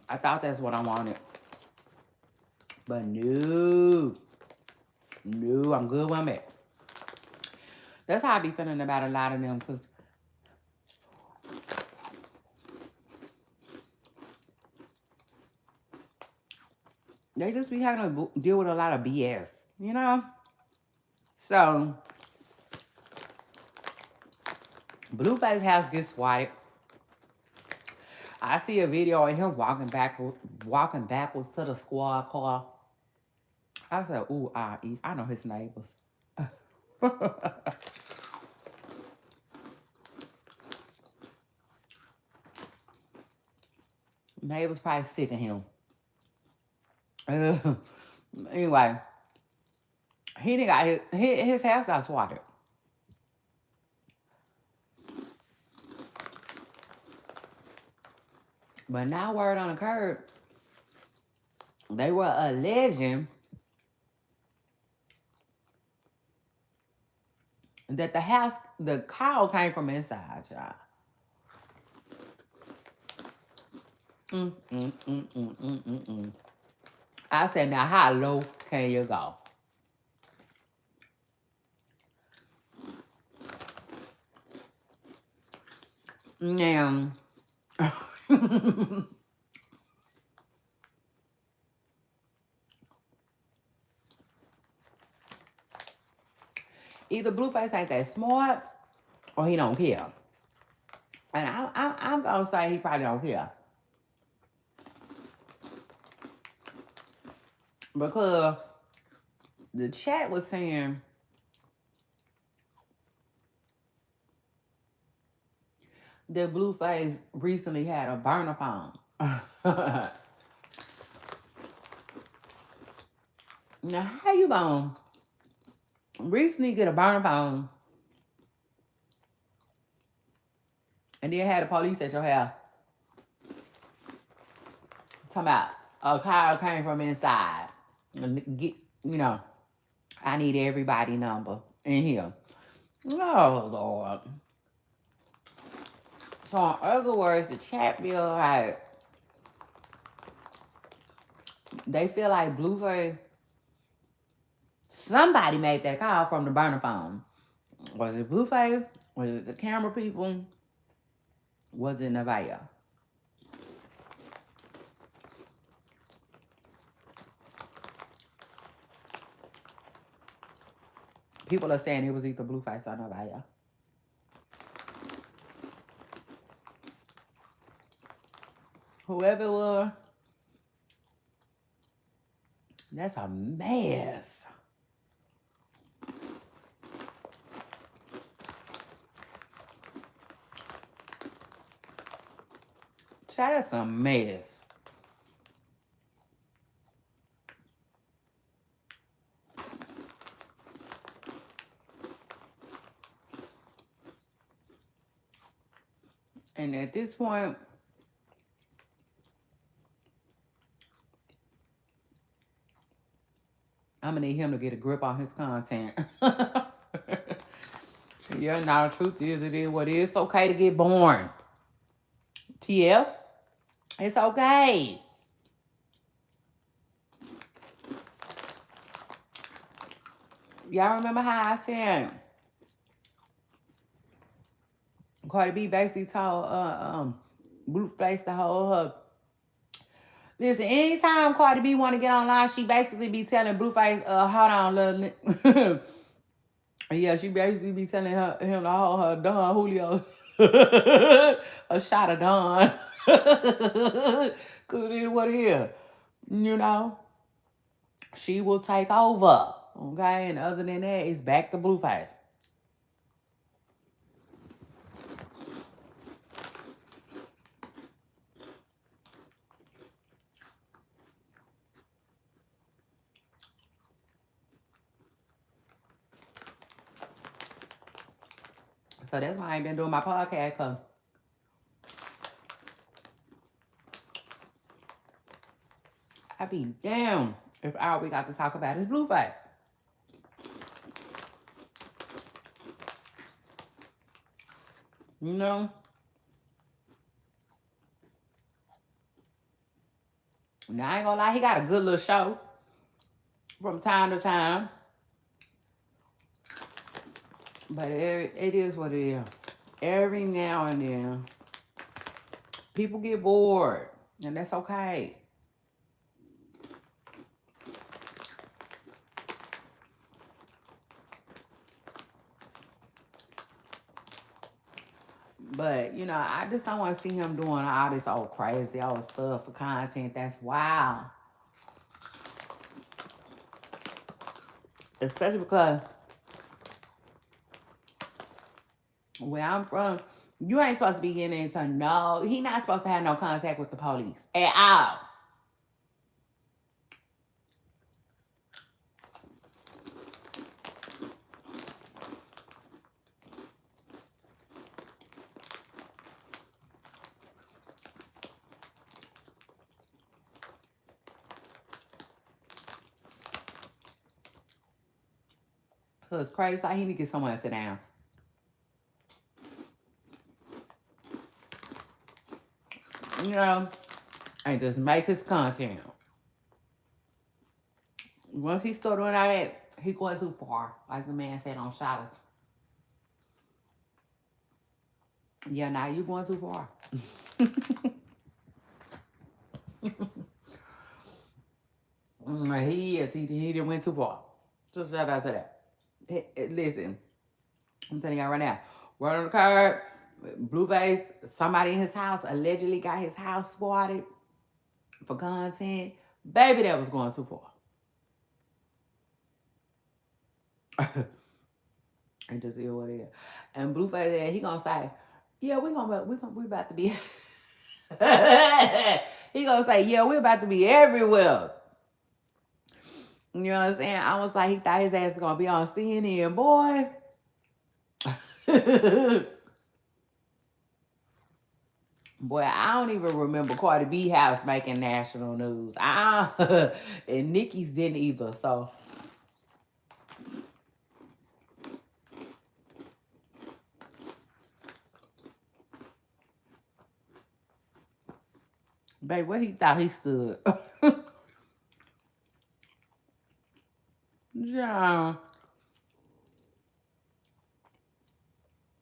I thought that's what I wanted. But no, I'm good where I'm at. That's how I be feeling about a lot of them, because they just be having to deal with a lot of BS, you know? So, Blueface house gets swatted. I see a video of him walking backwards to the squad car. I said, ooh, I know his neighbors. Neighbors probably sick of him. Anyway, he didn't got his house got swatted. But now word on the curb, they were alleging that the cow came from inside, y'all. I said, now how low can you go? Now, either Blueface ain't that smart or he don't care. And I'm going to say he probably don't care. Because the chat was saying that Blueface recently had a burner phone. Now, how you gonna recently get a burner phone and then had the police at your house talking about a car came from inside? Get, I need everybody number in here. Oh, Lord. So, in other words, the chat feel like they feel like Blueface, somebody made that call from the burner phone. Was it Blueface? Was it the camera people? Was it Nevaeh? People are saying it was either Blueface or Nevaeh. Whoever it was, that's a mess. That's a mess. And at this point, I'm gonna need him to get a grip on his content. Yeah, now the truth is, it is what it is. It's okay to get born. TF, it's okay. Y'all remember how I said Cardi B basically told Blueface to hold her. Listen, anytime Cardi B want to get online, she basically be telling Blueface, hold on, little yeah, she basically be telling him to hold her Don Julio a shot of Don. Cause it is what it is. You know, she will take over. Okay, and other than that, it's back to Blueface. So that's why I ain't been doing my podcast, cause I be damn if all we got to talk about is Blueface. You know? Now I ain't gonna lie, he got a good little show from time to time. But it is what it is. Every now and then, people get bored, and that's okay. But, you know, I just don't want to see him doing all this old crazy old stuff for content. That's wild. Especially because where I'm from, you ain't supposed to be getting into no, he not supposed to have no contact with the police at all. So it's crazy. Like he need to get someone to sit down. You know, and just make his content. Once he start doing all that, he going too far. Like the man said on Shadows. Yeah, now you going too far. He is. He didn't went too far. So shout out to that. Listen, I'm telling y'all right now. Word on the curb, Blueface, somebody in his house allegedly got his house swatted for content. Baby, that was going too far. And just is what it is. And Blueface, he gonna say, yeah, we about to be. He gonna say, yeah, we're about to be everywhere. You know what I'm saying? I was like, he thought his ass was gonna be on CNN, boy. Boy, I don't even remember Cardi B house making national news. And Nicki's didn't either. So, babe, where he thought he stood? Yeah.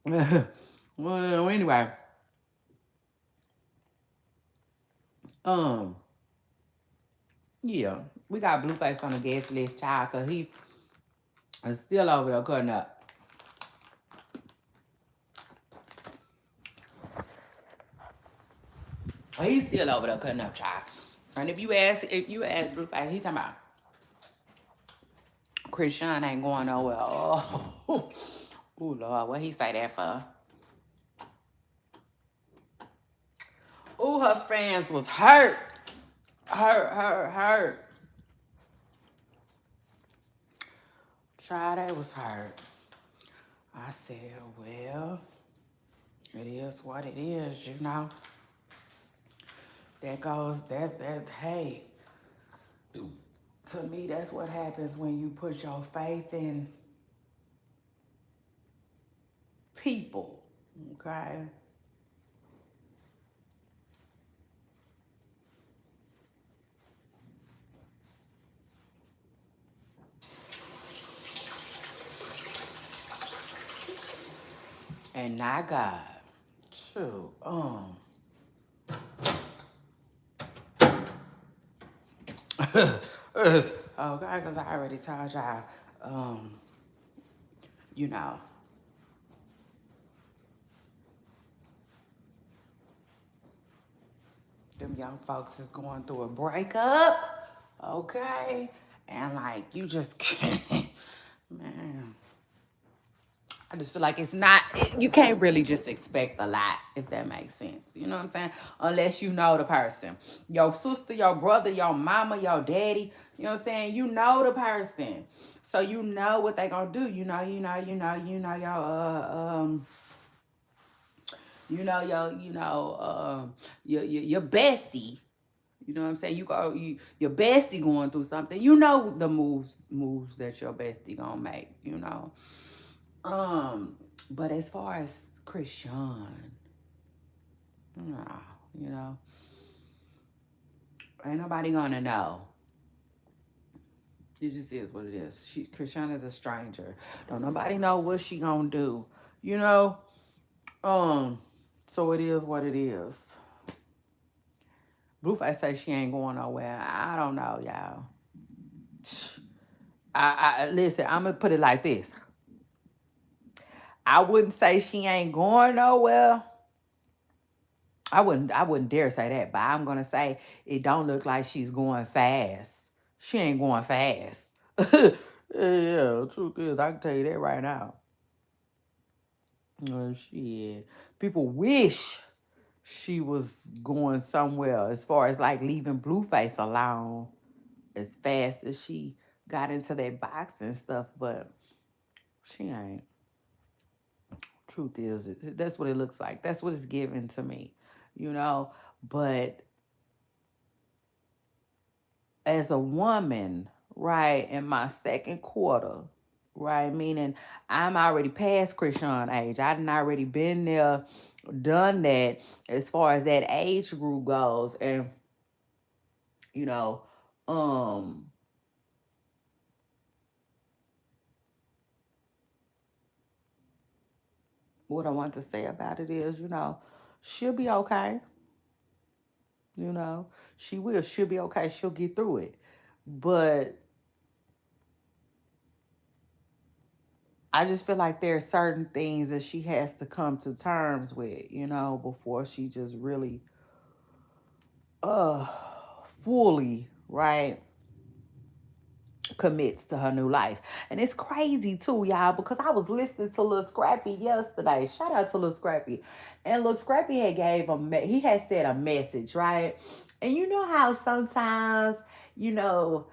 Well, anyway, um, yeah, we got Blueface on the guest list, child, cause he is still over there cutting up. He's still over there cutting up, child. And if you ask Blueface, he talking about Christian ain't going nowhere. Oh, oh Lord, what he say that for? Oh, her fans was hurt. Hurt. Child, that was hurt. I said, well, it is what it is, you know. Hey, to me, that's what happens when you put your faith in people, okay? And not God. True. Okay, because I already told y'all, you know, Them young folks is going through a breakup, okay? And like you just can't, man. I just feel like it's not, you can't really just expect a lot, if that makes sense. You know what I'm saying? Unless you know the person. Your sister, your brother, your mama, your daddy, you know what I'm saying? You know the person. So you know what they gonna do. Your bestie. You know what I'm saying? Your bestie going through something. You know the moves that your bestie gonna make, you know. Um, but as far as Christian, no, you know, ain't nobody gonna know. It just is what it is. Christian is a stranger. Don't nobody know what she gonna do, you know. Um, so it is what it is. Blueface say she ain't going nowhere. I don't know, y'all. I listen. I'm gonna put it like this. I wouldn't say she ain't going nowhere. I wouldn't dare say that, but I'm gonna say it don't look like she's going fast. She ain't going fast. Yeah, the truth is, I can tell you that right now. Oh shit. People wish she was going somewhere as far as like leaving Blueface alone as fast as she got into that box and stuff, but she ain't. Truth is, that's what it looks like. That's what it's given to me, you know. But as a woman, right, in my second quarter, right, meaning I'm already past Christian age. I done already been there, done that as far as that age group goes. And, you know, um, what I want to say about it is, you know, she'll be okay. You know, she will. She'll be okay. She'll get through it. But I just feel like there are certain things that she has to come to terms with, you know, before she just really uh fully, right, commits to her new life. And it's crazy too, y'all, because I was listening to Lil Scrappy yesterday. Shout out to Lil Scrappy. And Lil Scrappy had he had said a message, right? And you know how sometimes, you know,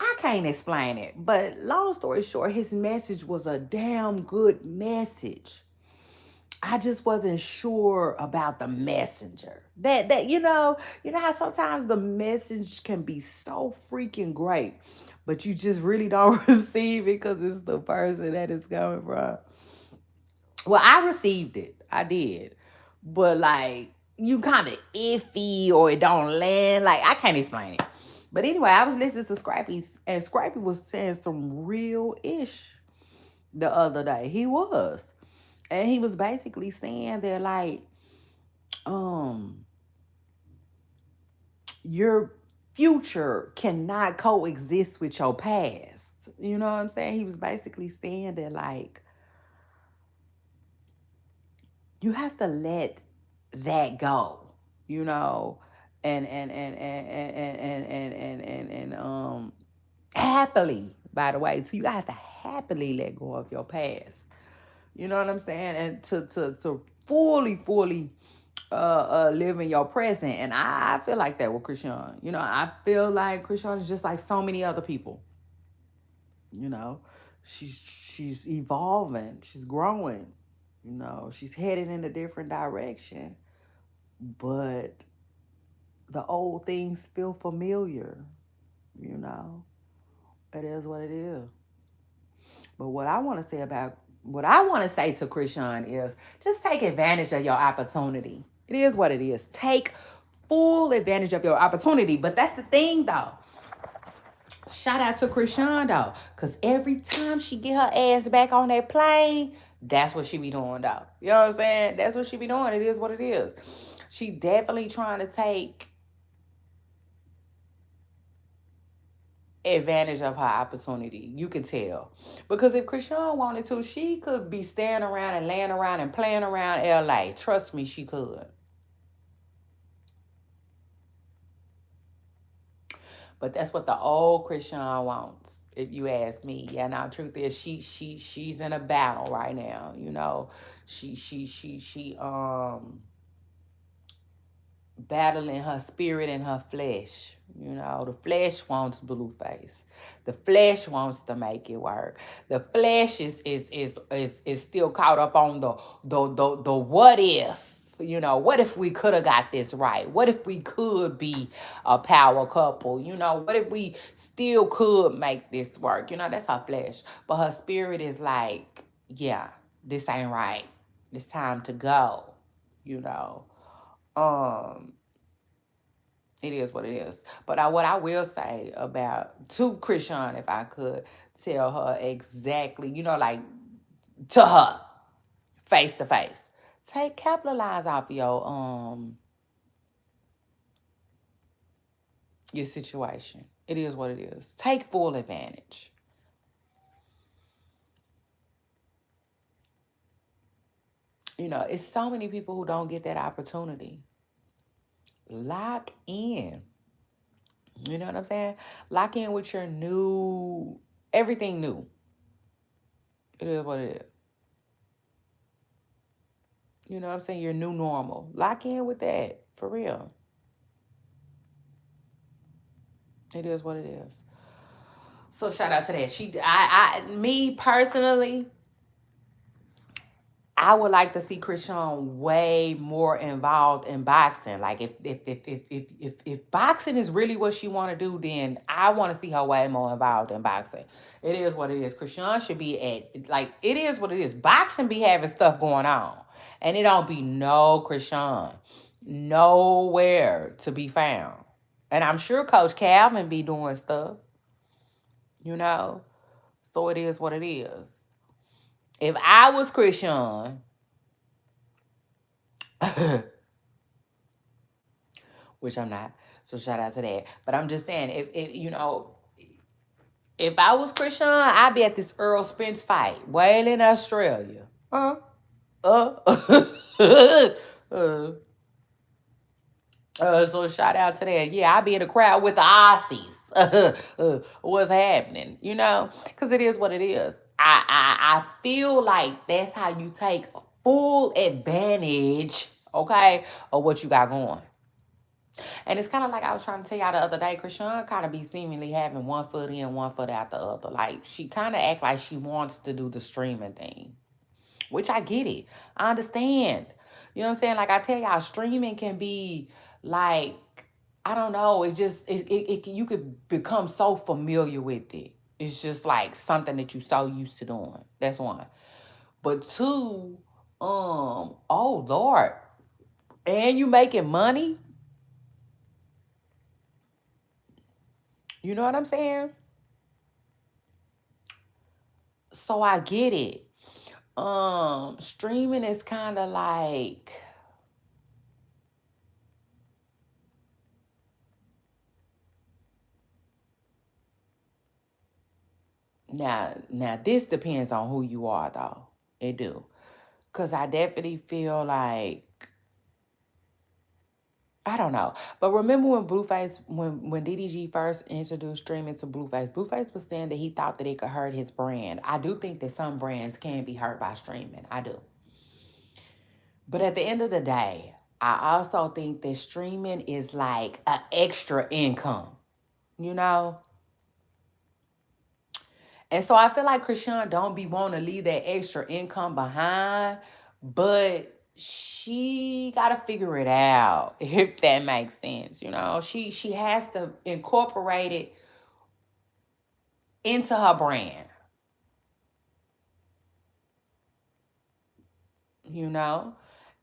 I can't explain it, but long story short, his message was a damn good message. I just wasn't sure about the messenger. That you know how sometimes the message can be so freaking great, but you just really don't receive it because it's the person that it's coming from. Well, I received it. I did. But like you kind of iffy or it don't land. Like I can't explain it. But anyway, I was listening to Scrappy and Scrappy was saying some real ish the other day. He was. And he was basically saying that like um your future cannot coexist with your past. You know what I'm saying? He was basically saying that like you have to let that go, you know, and happily, by the way. So you have to happily let go of your past. You know what I'm saying? And to fully live in your present. And I feel like that with Christian. You know, I feel like Christian is just like so many other people. You know, she's evolving, she's growing. You know, she's headed in a different direction, but the old things feel familiar. You know, it is what it is. But what I want to say to Christian is just take advantage of your opportunity. It is what it is. Take full advantage of your opportunity. But that's the thing, though. Shout out to Krishan though, cause every time she get her ass back on that plane, that's what she be doing though. You know what I'm saying? That's what she be doing. It is what it is. She definitely trying to take advantage of her opportunity. You can tell. Because if Krishan wanted to, she could be standing around and laying around and playing around LA. Trust me, she could. But that's what the old Christian wants, if you ask me. Yeah, now truth is she's in a battle right now, you know. She battling her spirit and her flesh. You know, the flesh wants Blueface. The flesh wants to make it work. The flesh is still caught up on the what if. You know, what if we could have got this right? What if we could be a power couple? You know, what if we still could make this work? You know, that's her flesh. But her spirit is like, yeah, this ain't right. It's time to go, you know. Um, it is what it is. But what I will say about to Krishan, if I could tell her exactly, you know, like to her, face to face, capitalize off your situation. It is what it is. Take full advantage. You know, it's so many people who don't get that opportunity. Lock in. You know what I'm saying? Lock in with your new, everything new. It is what it is. You know what I'm saying? Your new normal. Lock in with that. For real. It is what it is. So shout out to that. Me personally, I would like to see Krishan way more involved in boxing. Like if boxing is really what she want to do, then I want to see her way more involved in boxing. It is what it is. Krishan should be at, like, it is what it is. Boxing be having stuff going on, and it don't be no Krishan nowhere to be found. And I'm sure Coach Calvin be doing stuff, you know. So it is what it is. If I was Krishan, which I'm not. So shout out to that. But I'm just saying, if you know, if I was Krishan, I'd be at this Earl Spence fight, way in Australia. Uh, uh, so shout out to that. Yeah, I'd be in the crowd with the Aussies. What's happening? You know, because it is what it is. I feel like that's how you take full advantage, okay, of what you got going. And it's kind of like I was trying to tell y'all the other day, Krishan kind of be seemingly having one foot in, one foot out the other. Like, she kind of act like she wants to do the streaming thing, which I get it. I understand. You know what I'm saying? Like, I tell y'all, streaming can be like, I don't know. It just, you could become so familiar with it. It's just like something that you're so used to doing. That's one. But two, oh Lord, and you making money? You know what I'm saying? So I get it. Streaming is kind of like, now this depends on who you are though. It do. Cause I definitely feel like, I don't know. But remember when Blueface, when DDG first introduced streaming to Blueface, Blueface was saying that he thought that it could hurt his brand. I do think that some brands can be hurt by streaming. I do. But at the end of the day, I also think that streaming is like an extra income, you know? And so I feel like Krishan don't be wanting to leave that extra income behind, but she gotta figure it out, if that makes sense. You know, she has to incorporate it into her brand, you know?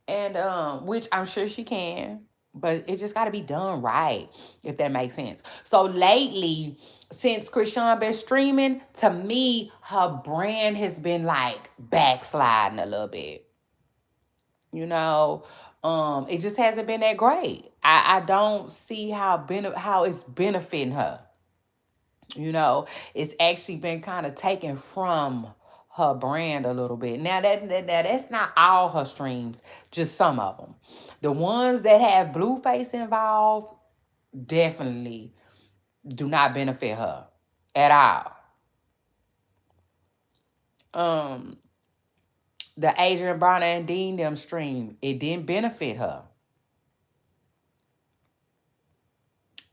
And which I'm sure she can, but it just gotta be done right, if that makes sense. So lately, since Krishan been streaming, to me, her brand has been like backsliding a little bit. You know, it just hasn't been that great. I don't see how it's benefiting her. You know, it's actually been kind of taken from her brand a little bit. Now that's not all her streams, just some of them. The ones that have Blueface involved, definitely do not benefit her at all. The Adrian Bronner and Dean them stream, it didn't benefit her.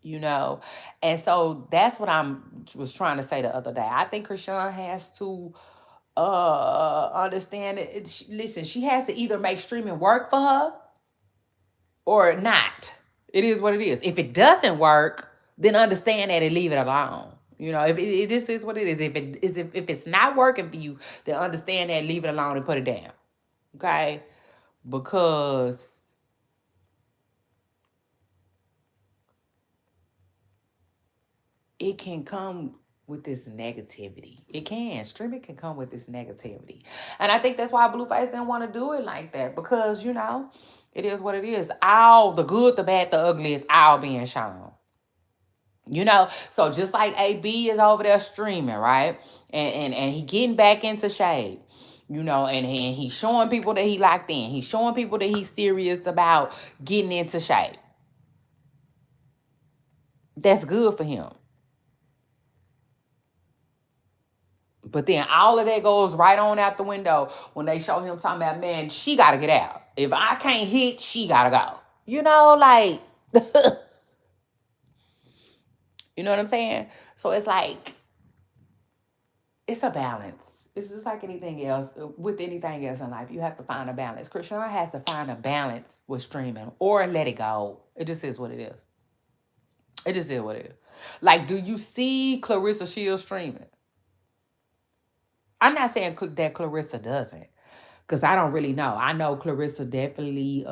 And so that's what was trying to say the other day. I think Chrisean has to understand it. Listen, she has to either make streaming work for her or not. It is what it is. If it doesn't work, then understand that and leave it alone. If this is what it is. If it's not working for you, then understand that, leave it alone, and put it down. Okay? Because it can come with this negativity. It can. Streaming can come with this negativity. And I think that's why Blueface didn't want to do it like that. Because, it is what it is. All the good, the bad, the ugly is all being shown. So just like AB is over there streaming, right? And he getting back into shape. And he's showing people that he locked in. He's showing people that he's serious about getting into shape. That's good for him. But then all of that goes right on out the window when they show him talking about, man, she got to get out. If I can't hit, she got to go. You know what I'm saying? So it's like, it's a balance. It's just like anything else. With anything else in life, you have to find a balance. Chrisean has to find a balance with streaming or let it go. It just is what it is. It just is what it is. Like, do you see Claressa Shields streaming? I'm not saying that Claressa doesn't, because I don't really know. I know Claressa definitely,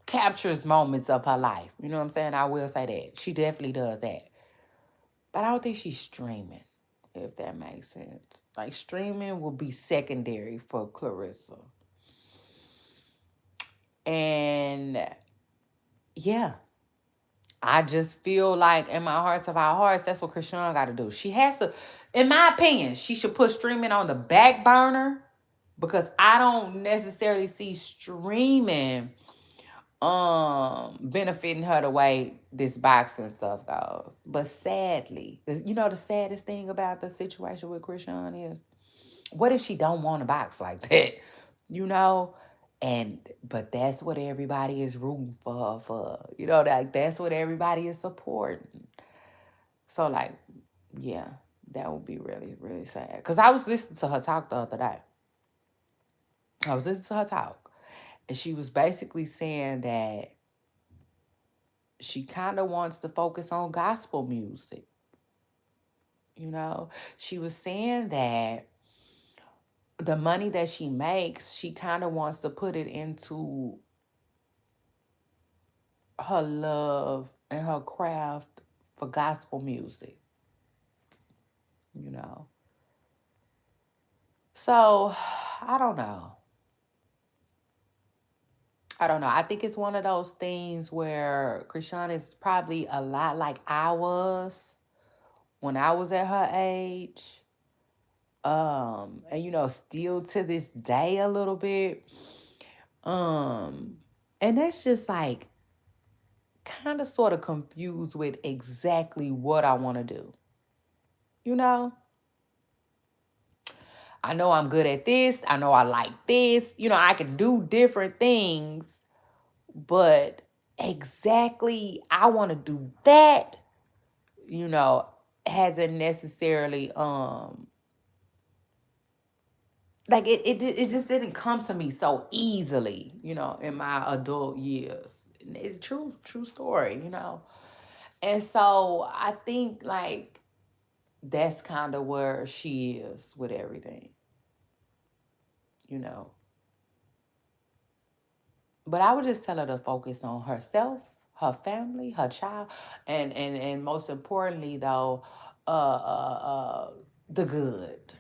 captures moments of her life. You know what I'm saying? I will say that. She definitely does that. But I don't think she's streaming, if that makes sense. Like, streaming will be secondary for Claressa. And, yeah. I just feel like in my hearts of our hearts, that's what Chrisean got to do. She has to, in my opinion, she should put streaming on the back burner, because I don't necessarily see streaming benefiting her the way this boxing stuff goes. But sadly, the saddest thing about the situation with Chrisean is, what if she don't want to box like that? But that's what everybody is rooting for. That's what everybody is supporting. So, yeah, that would be really, really sad. Because I was listening to her talk the other day. And she was basically saying that she kind of wants to focus on gospel music. She was saying that the money that she makes, she kind of wants to put it into her love and her craft for gospel music. So, I don't know. I think it's one of those things where Chrisean is probably a lot like I was when I was at her age. And still to this day a little bit. And that's just like kind of sort of confused with exactly what I want to do. I know I'm good at this. I know I like this. I can do different things, but exactly I want to do that, hasn't necessarily like it just didn't come to me so easily, in my adult years. It's true story, And so I think like that's kind of where she is with everything, But I would just tell her to focus on herself, her family, her child, and most importantly though, the good.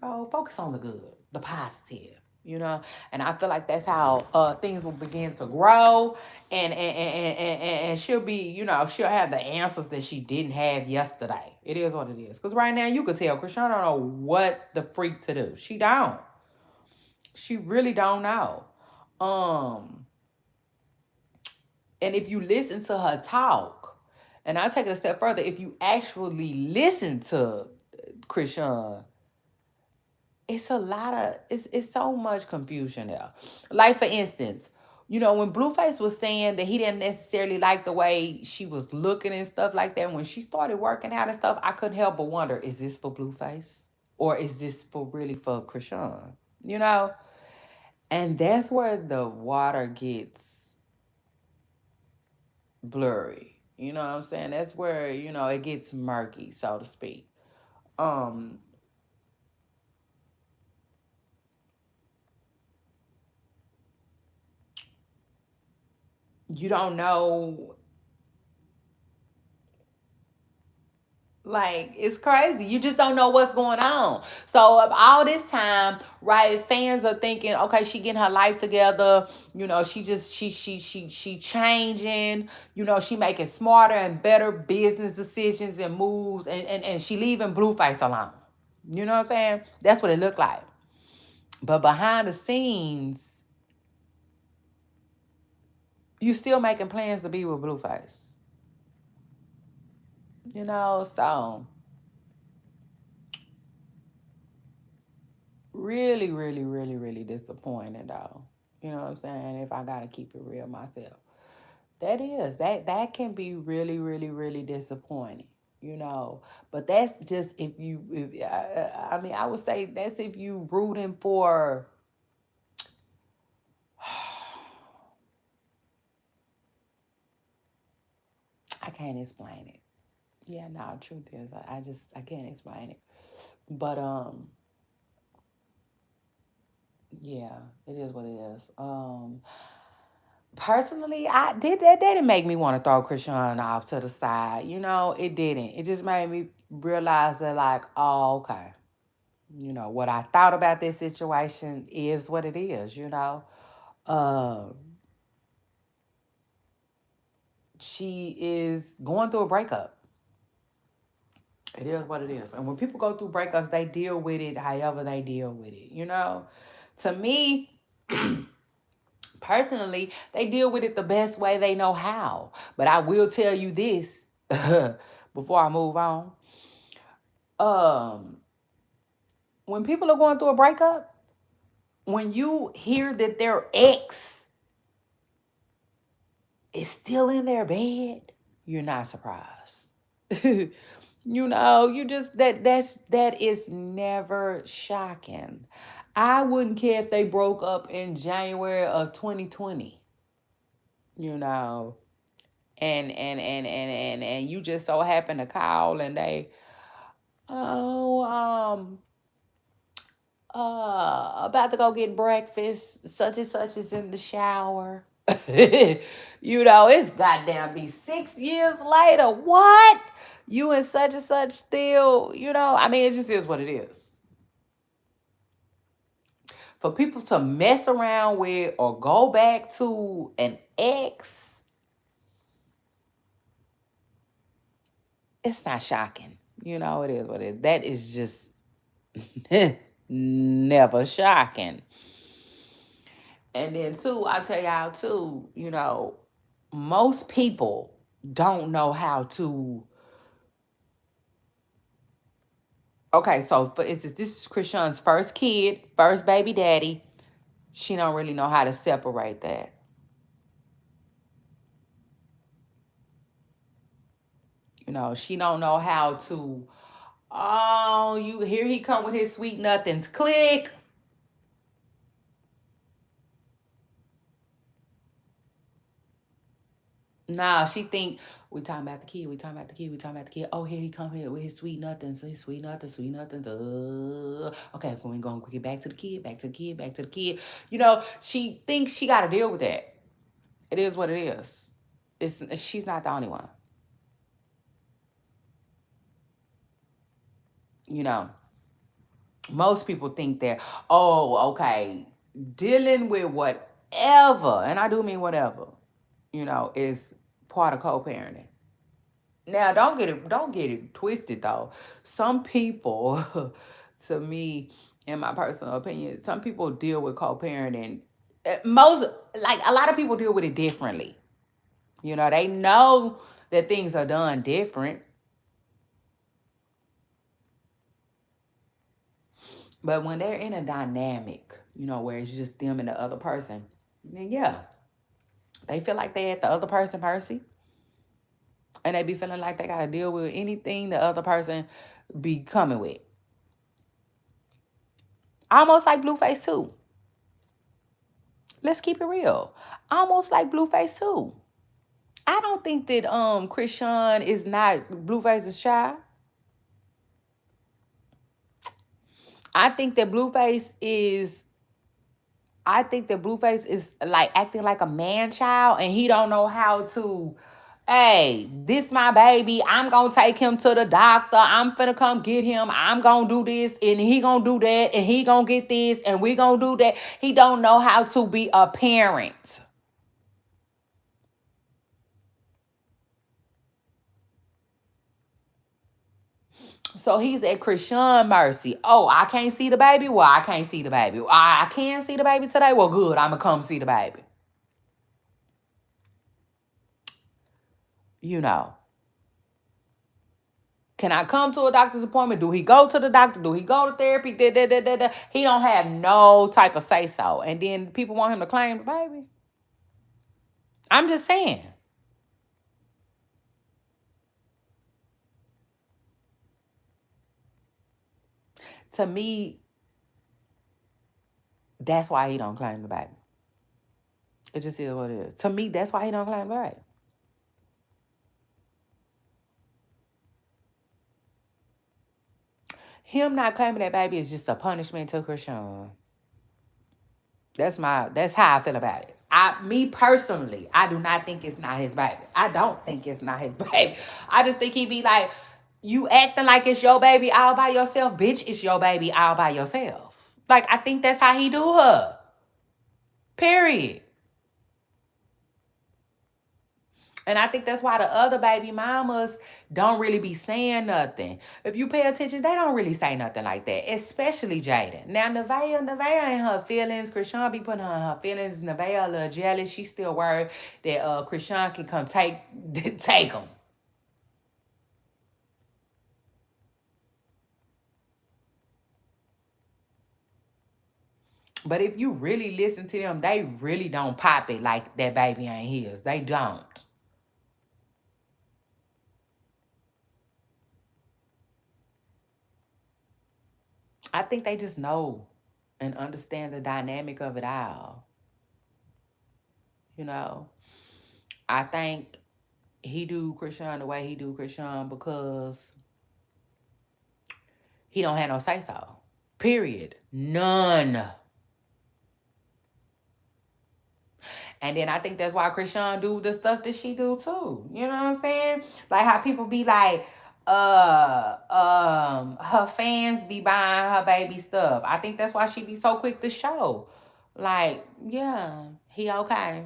Focus on the good, the positive. And I feel like that's how things will begin to grow, and she'll be, she'll have the answers that she didn't have yesterday. It is what it is. Because right now you could tell Chrisean don't know what the freak to do. She don't. She really don't know. And if you listen to her talk, and I'll take it a step further, if you actually listen to Christian, it's a lot of it's so much confusion there. Like for instance, when Blueface was saying that he didn't necessarily like the way she was looking and stuff like that, when she started working out and stuff, I couldn't help but wonder, is this for Blueface? Or is this for really for Krishan? You know? And that's where the water gets blurry. You know what I'm saying? That's where, it gets murky, so to speak. Um, you don't know. Like, it's crazy. You just don't know what's going on. So all this time, right, fans are thinking, okay, she getting her life together. She changing. She making smarter and better business decisions and moves, and she leaving Blueface alone. You know what I'm saying? That's what it looked like. But behind the scenes, you still making plans to be with Blueface. So really, really, really, really disappointed though. You know what I'm saying? If I gotta keep it real myself. That can be really, really, really disappointing. But that's just if I mean, I would say that's if you rooting for. I can't explain it. Yeah, no, truth is, I can't explain it. But yeah, it is what it is. Personally, I did that. That didn't make me want to throw Christian off to the side. It didn't. It just made me realize that, like, oh, okay. What I thought about this situation is what it is. Um, she is going through a breakup. It is what it is. And when people go through breakups, they deal with it however they deal with it. To me, personally, they deal with it the best way they know how. But I will tell you this before I move on. Um, when people are going through a breakup, when you hear that their ex is still in their bed, you're not surprised. You just that is never shocking. I wouldn't care if they broke up in January of 2020. You know, and you just so happen to call and they, oh, about to go get breakfast, such and such is in the shower. It's goddamn be 6 years later. What? You and such still, I mean, it just is what it is. For people to mess around with or go back to an ex, it's not shocking. It is what it is. That is just never shocking. And then too, I tell y'all too, most people don't know how to. Okay, so for instance, this is Krishan's first kid, first baby daddy. She don't really know how to separate that. She don't know how to. Oh, you here he come with his sweet nothings. Click. Nah, she think we talking about the kid. We talking about the kid. We talking about the kid. Oh, here he come here with his sweet nothings. His sweet nothing. Sweet nothing. Okay, we going to get back to the kid. Back to the kid. Back to the kid. She thinks she got to deal with that. It is what it is. She's not the only one. You know, most people think that, oh, okay, dealing with whatever, and I do mean whatever, is part of co-parenting. Now, don't get it twisted though. Some people, to me, in my personal opinion, some people deal with co-parenting. Most, like, a lot of people deal with it differently. You know, they know that things are done different. But when they're in a dynamic, you know, where it's just them and the other person, then yeah, they feel like they at the other person mercy. And they be feeling like they gotta deal with anything the other person be coming with. Almost like Blueface too. Let's keep it real. Almost like Blueface too. I don't think that Chrisean is not Blueface's child. I think that Blueface is I think that Blueface is like acting like a man child and he don't know how to, hey, this my baby. I'm gonna take him to the doctor. I'm finna come get him. I'm gonna do this and he gonna do that and he gonna get this and we gonna do that. He don't know how to be a parent. So he's at Chrisean mercy. Oh, I can't see the baby? Well, I can't see the baby. I can see the baby today? Well, good. I'm going to come see the baby. You know. Can I come to a doctor's appointment? Do he go to the doctor? Do he go to therapy? Da, da, da, da, da. He don't have no type of say-so. And then people want him to claim the baby. I'm just saying. To me, that's why he don't claim the baby. It just is what it is. To me, that's why he don't claim the baby. Him not claiming that baby is just a punishment to Chrisean. That's how I feel about it. Me personally, I do not think it's not his baby. I don't think it's not his baby. I just think he be like, you acting like it's your baby all by yourself, bitch. It's your baby all by yourself. Like I think that's how he do her. Period. And I think that's why the other baby mamas don't really be saying nothing. If you pay attention, they don't really say nothing like that, especially Jaden. Now, Nevaeh ain't her feelings. Chrisean be putting her in her feelings. Nevaeh a little jealous. She still worried that Chrisean can come take them. But if you really listen to them, they really don't pop it like that baby ain't his. They don't. I think they just know and understand the dynamic of it all. You know, I think he do Chrisean the way he do Chrisean because he don't have no say so. Period. None. And then I think that's why Chrisean do the stuff that she do too. You know what I'm saying? Like how people be like, her fans be buying her baby stuff. I think that's why she be so quick to show. Like, yeah, he okay.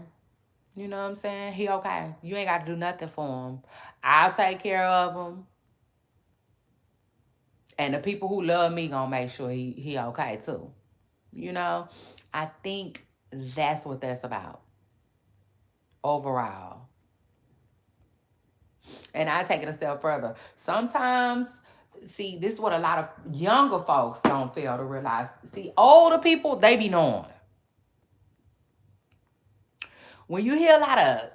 You know what I'm saying? He okay. You ain't got to do nothing for him. I'll take care of him. And the people who love me gonna make sure he okay too. You know? I think that's what that's about. Overall. And I take it a step further. Sometimes, see, this is what a lot of younger folks don't fail to realize. See, older people, they be knowing. When you hear a lot of,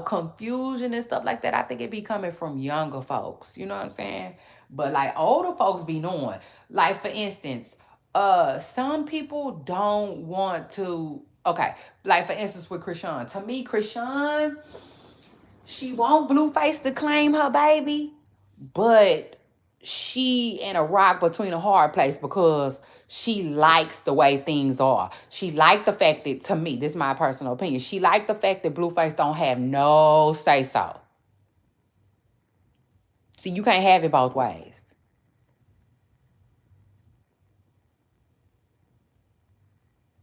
confusion and stuff like that, I think it be coming from younger folks. You know what I'm saying? But like older folks be knowing. Like for instance, some people don't want to. Okay, like for instance with Chrisean. To me, Chrisean, she want Blueface to claim her baby, but she in a rock between a hard place because she likes the way things are. She liked the fact that, to me, this is my personal opinion, she liked the fact that Blueface don't have no say so. See, you can't have it both ways.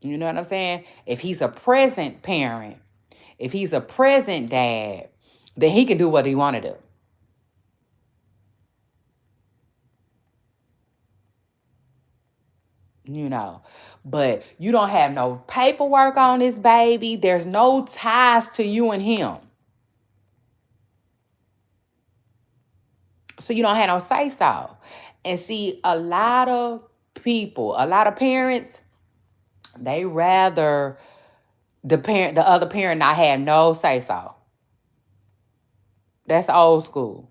You know what I'm saying? If he's a present parent, if he's a present dad, then he can do what he want to do. But you don't have no paperwork on this baby. There's no ties to you and him. So you don't have no say so. And see, a lot of people, a lot of parents, they rather the other parent not have no say so. That's old school.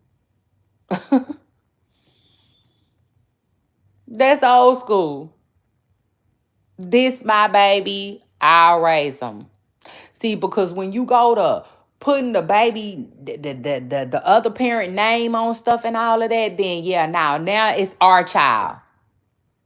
That's old school. This my baby, I'll raise him. See, because when you go to putting the baby, the other parent name on stuff and all of that, then yeah, now it's our child.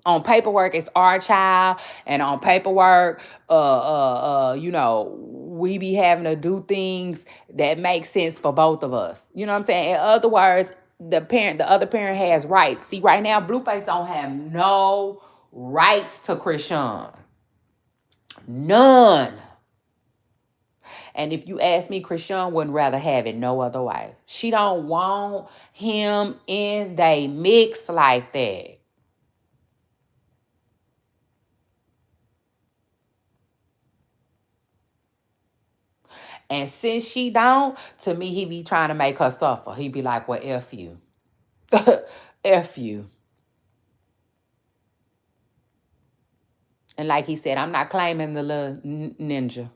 On paperwork, it's our child, and on paperwork, we be having to do things that make sense for both of us. You know what I'm saying? In other words, the other parent has rights. See, right now, Blueface don't have no rights to Christian. None. And if you ask me, Christian wouldn't rather have it no other way. She don't want him in they mix like that. And since she don't, to me, he be trying to make her suffer. He be like, well, F you. F you. And like he said, I'm not claiming the little ninja.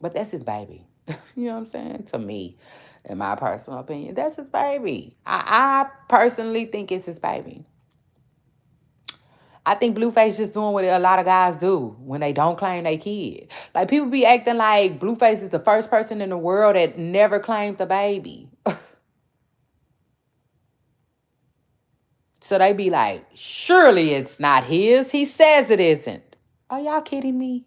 But that's his baby. You know what I'm saying? To me, in my personal opinion, that's his baby. I personally think it's his baby. I think Blueface just doing what a lot of guys do when they don't claim their kid. Like, people be acting like Blueface is the first person in the world that never claimed the baby. So they be like, surely it's not his. He says it isn't. Are y'all kidding me?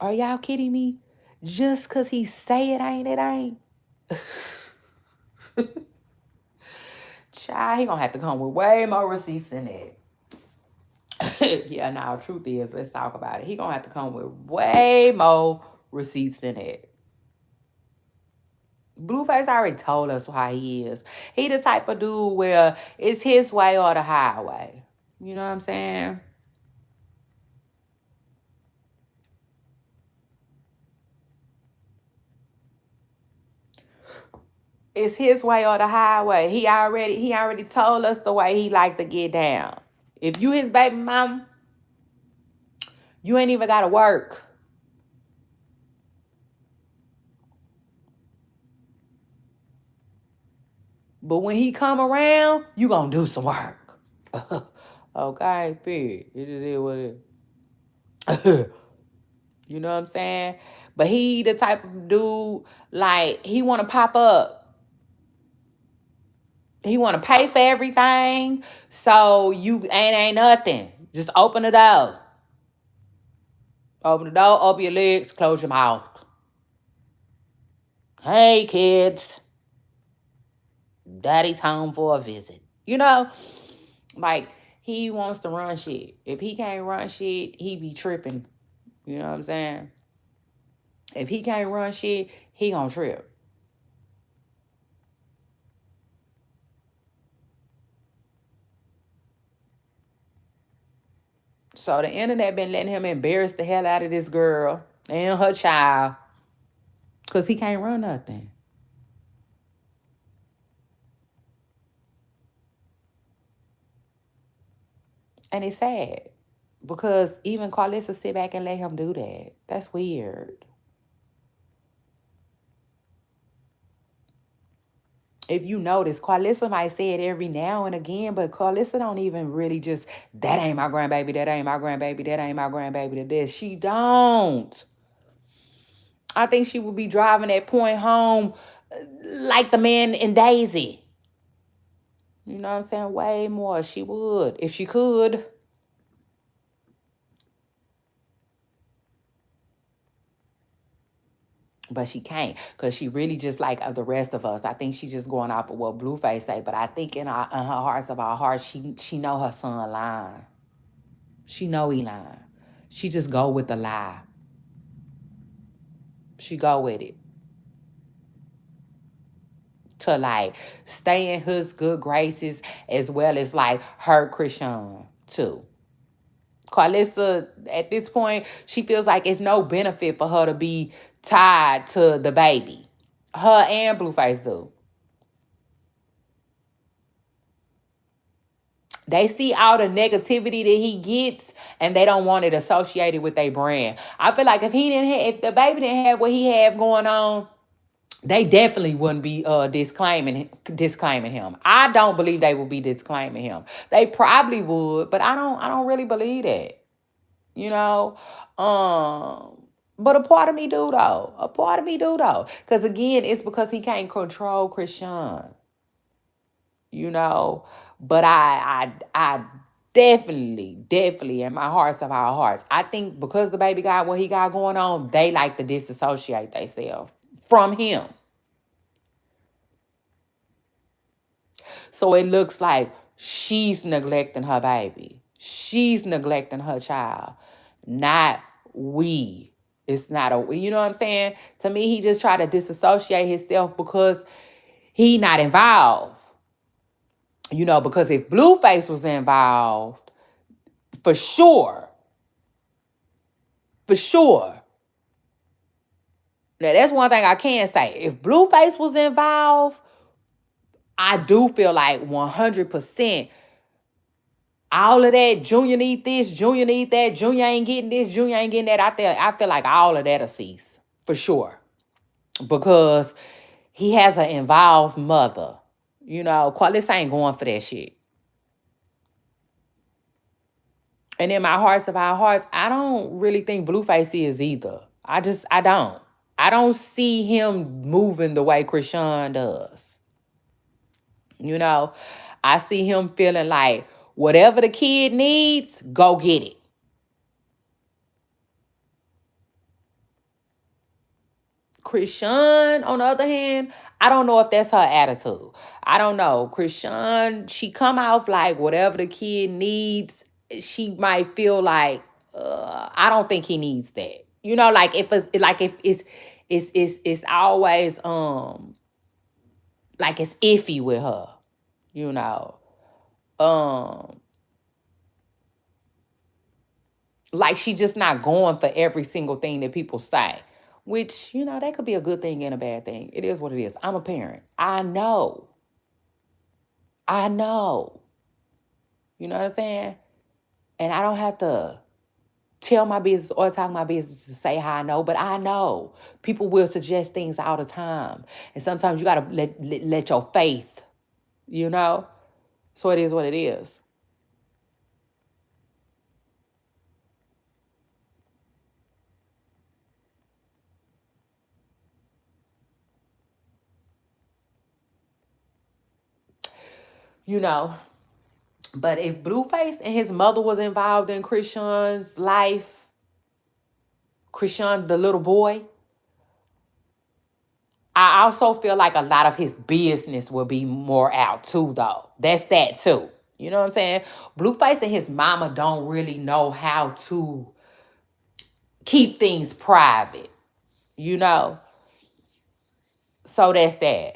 Are y'all kidding me? Just because he say it ain't, it ain't. Child, he gonna have to come with way more receipts than that. Yeah, now truth is, let's talk about it. He gonna have to come with way more receipts than that. Blueface already told us how he is. He the type of dude where it's his way or the highway. You know what I'm saying? It's his way or the highway. He already told us the way he like to get down. If you his baby mom, you ain't even gotta work. But when he come around, you gonna do some work. Okay, period. It is what it is. You know what I'm saying? But he the type of dude, like, he wanna pop up. He wanna pay for everything. So you ain't nothing. Just open the door. Open the door, open your legs, close your mouth. Hey kids, daddy's home for a visit. Like, he wants to run shit. If he can't run shit, he be tripping. You know what I'm saying? If he can't run shit, he gonna trip. So the internet been letting him embarrass the hell out of this girl and her child because he can't run nothing. And it's sad because even Carlissa sit back and let him do that. That's weird. If you notice, Carlissa might say it every now and again, but Carlissa don't even really just, that ain't my grandbaby, that ain't my grandbaby, that ain't my grandbaby, to this. She don't. I think she would be driving that point home like the man in Daisy. You know what I'm saying? Way more. She would, if she could. But she can't, because she really just like the rest of us. I think she just going off of what Blueface say. But I think in her hearts of our hearts, she know her son lying. She know he lying. She just go with the lie. She go with it to like stay in his good graces as well as like hurt Christian too. Carlissa, at this point, she feels like it's no benefit for her to be tied to the baby. Her and Blueface do. They see all the negativity that he gets and they don't want it associated with their brand. I feel like if the baby didn't have what he had going on, they definitely wouldn't be disclaiming him. I don't believe they would be disclaiming him. They probably would, but I don't really believe that. You know? But a part of me do though. A part of me do though. Cause again, it's because he can't control Christian. You know? But I definitely in my hearts of our hearts, I think because the baby got what he got going on, they like to disassociate themselves from him. So it looks like she's neglecting her baby. She's neglecting her child. Not we. It's not a, you know what I'm saying? To me, he just tried to disassociate himself because he not involved. You know, because if Blueface was involved, for sure, for sure. Now that's one thing I can say. If Blueface was involved, I do feel like 100% all of that, Junior need this, Junior need that, Junior ain't getting this, Junior ain't getting that out there. I feel like all of that'll cease for sure. Because he has an involved mother. You know, Carlis ain't going for that shit. And in my hearts of our hearts, I don't really think Blueface is either. I don't. I don't see him moving the way Krishan does. You know, I see him feeling like whatever the kid needs, go get it. Krishan, on the other hand, I don't know if that's her attitude. I don't know. Krishan, she come off like whatever the kid needs, she might feel like, I don't think he needs that. You know, like if it's always like it's iffy with her, you know. Um like she just not going for every single thing that people say. Which, you know, that could be a good thing and a bad thing. It is what it is. I'm a parent. I know. I know. You know what I'm saying? And I don't have to tell my business or talk my business to say how I know, but I know. People will suggest things all the time. And sometimes you got to let your faith, you know? So it is what it is. You know? But if Blueface and his mother was involved in Krishan's life, Krishan, the little boy, I also feel like a lot of his business will be more out too, though. That's that too. You know what I'm saying? Blueface and his mama don't really know how to keep things private, you know? So that's that.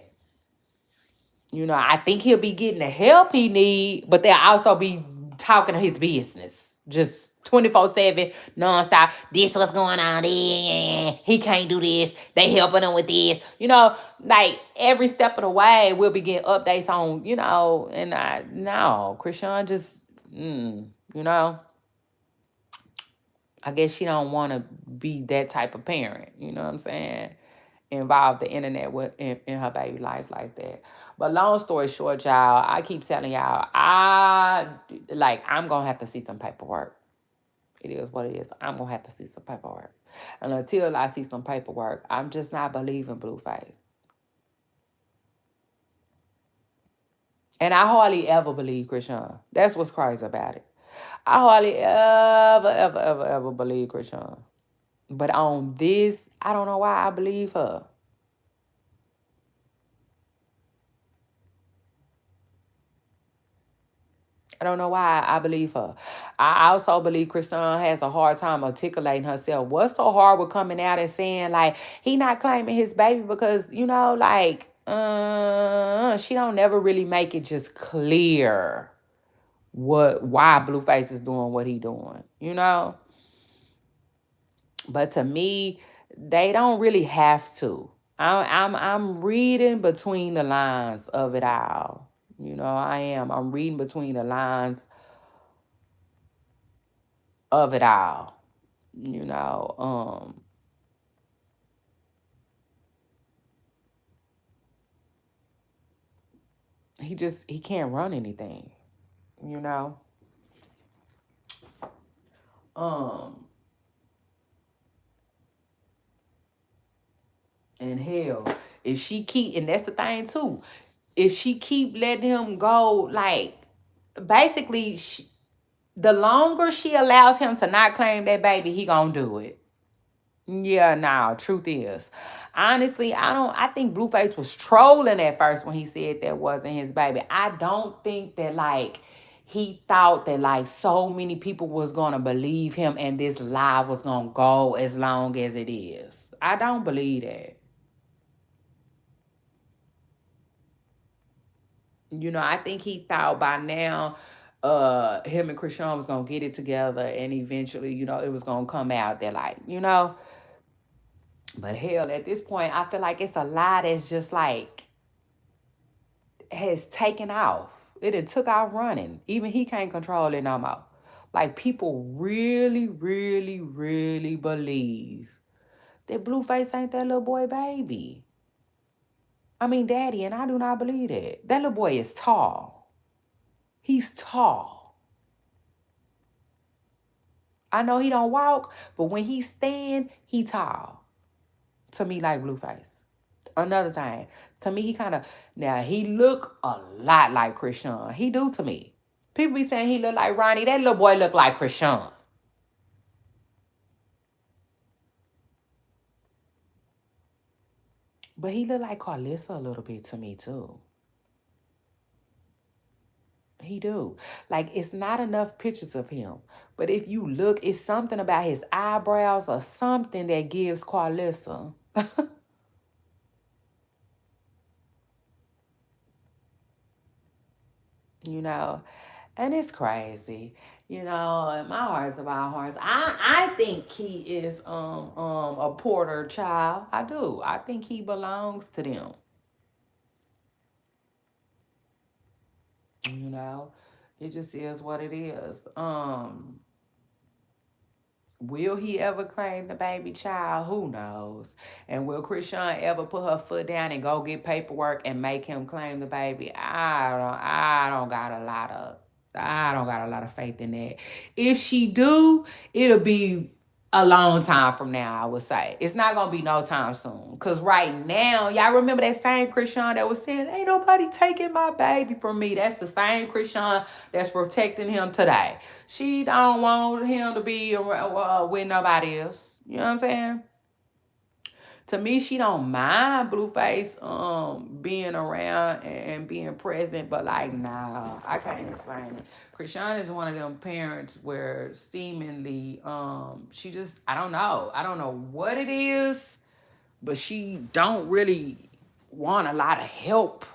You know, I think he'll be getting the help he need, but they'll also be talking his business. Just 24/7, nonstop. This what's going on there. He can't do this. They helping him with this. You know, like every step of the way, we'll be getting updates on, you know, and I no, Krishan just you know, I guess she don't want to be that type of parent. You know what I'm saying? Involve the internet in her baby life like that. But long story short, y'all, I keep telling y'all, I'm gonna have to see some paperwork. It is what it is. I'm gonna have to see some paperwork. And until I see some paperwork, I'm just not believing Blueface. And I hardly ever believe Krishan. That's what's crazy about it. I hardly ever believe Krishan. But on this, I don't know why I believe her. I don't know why I believe her. I also believe Krishan has a hard time articulating herself. What's so hard with coming out and saying like he not claiming his baby because you know like she don't never really make it just clear why Blueface is doing what he doing, you know? But to me, they don't really have to. I'm reading between the lines of it all. You know, I am. I'm reading between the lines of it all. You know, he can't run anything, you know. Um and hell, if she keep, and that's the thing too, if she keep letting him go, like, basically the longer she allows him to not claim that baby, he gonna do it. Yeah, nah, truth is. Honestly, I think Blueface was trolling at first when he said that wasn't his baby. I don't think that, like, he thought that, like, so many people was gonna believe him and this lie was gonna go as long as it is. I don't believe that. You know, I think he thought by now him and Krishan was gonna get it together and eventually, you know, it was gonna come out that, like, you know. But hell, at this point, I feel like it's a lie that's just like has taken off. It had took off running. Even he can't control it no more. Like, people really, really, really believe that Blueface ain't that little boy baby. I mean, daddy, and I do not believe that. That little boy is tall. He's tall. I know he don't walk, but when he stand, he tall. To me, like Blueface. Another thing, to me, he kind of, now he look a lot like Krishan. He do to me. People be saying he look like Ronnie. That little boy look like Krishan. But he look like Carlissa a little bit to me too. He do. Like, it's not enough pictures of him. But if you look, it's something about his eyebrows or something that gives Carlissa. You know, and it's crazy. You know, my heart's about hearts. I think he is a Porter child. I do. I think he belongs to them. You know, it just is what it is. Will he ever claim the baby child? Who knows? And will Krishan ever put her foot down and go get paperwork and make him claim the baby? I don't got a lot of faith in that. If she do, it'll be a long time from now, I would say. It's not gonna be no time soon. Cause right now, y'all remember that same Krishan that was saying, ain't nobody taking my baby from me. That's the same Krishan that's protecting him today. She don't want him to be with nobody else. You know what I'm saying? To me, she don't mind Blueface being around and being present, but like, nah, I can't explain it. Krishan is one of them parents where seemingly she just, I don't know. I don't know what it is, but she don't really want a lot of help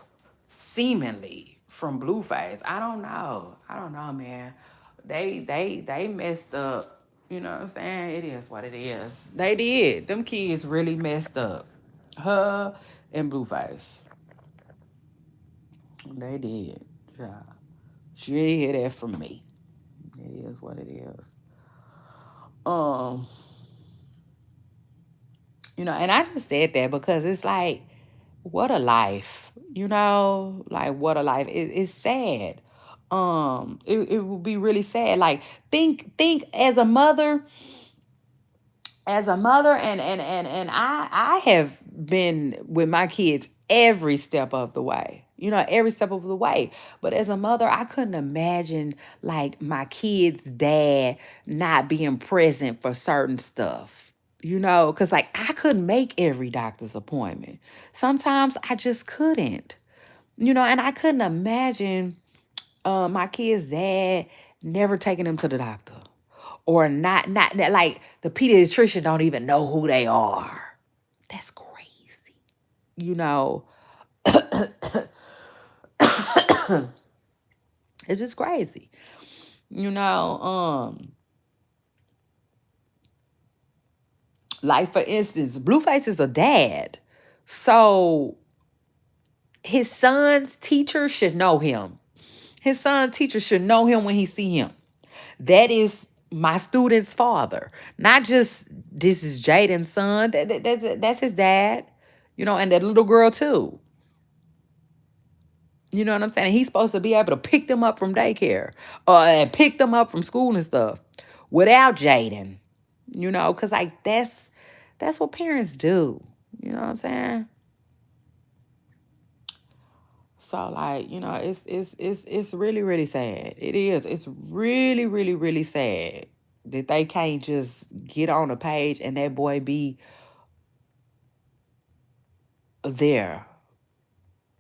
seemingly from Blueface. I don't know. I don't know, man. They messed up. You know what I'm saying? It is what it is. They did. Them kids really messed up. Her and Blueface. They did. Yeah. She didn't hear that from me. It is what it is. Um, you know, and I just said that because it's like, what a life. You know, like, what a life. It's sad. It would be really sad. Like, think as a mother, and I have been with my kids every step of the way, you know, every step of the way. But as a mother, I couldn't imagine, like, my kids' dad not being present for certain stuff, you know, because, like, I couldn't make every doctor's appointment. Sometimes I just couldn't, you know, and I couldn't imagine my kids' dad never taking them to the doctor, or not that, like, the pediatrician don't even know who they are. That's crazy. You know, It's just crazy. You know, like for instance, Blueface is a dad. So his son's teacher should know him. His son's teacher should know him when he see him. That is my student's father. Not just this is Jaden's son. That's his dad. You know, and that little girl too. You know what I'm saying? He's supposed to be able to pick them up from daycare and pick them up from school and stuff without Jaden. You know, because like that's what parents do. You know what I'm saying? So like, you know, it's really, really sad. It is. It's really, really, really sad that they can't just get on a page and that boy be there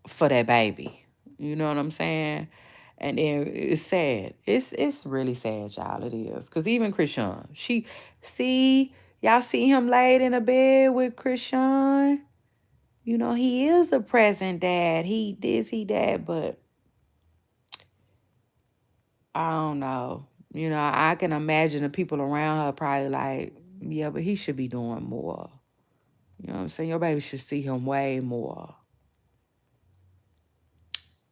for that baby. You know what I'm saying? And then it's sad. It's really sad, y'all. It is. Cause even Krishan, y'all see him laid in a bed with Krishan. You know, he is a present dad. He dad, but I don't know. You know, I can imagine the people around her probably like, yeah, but he should be doing more. You know what I'm saying? Your baby should see him way more.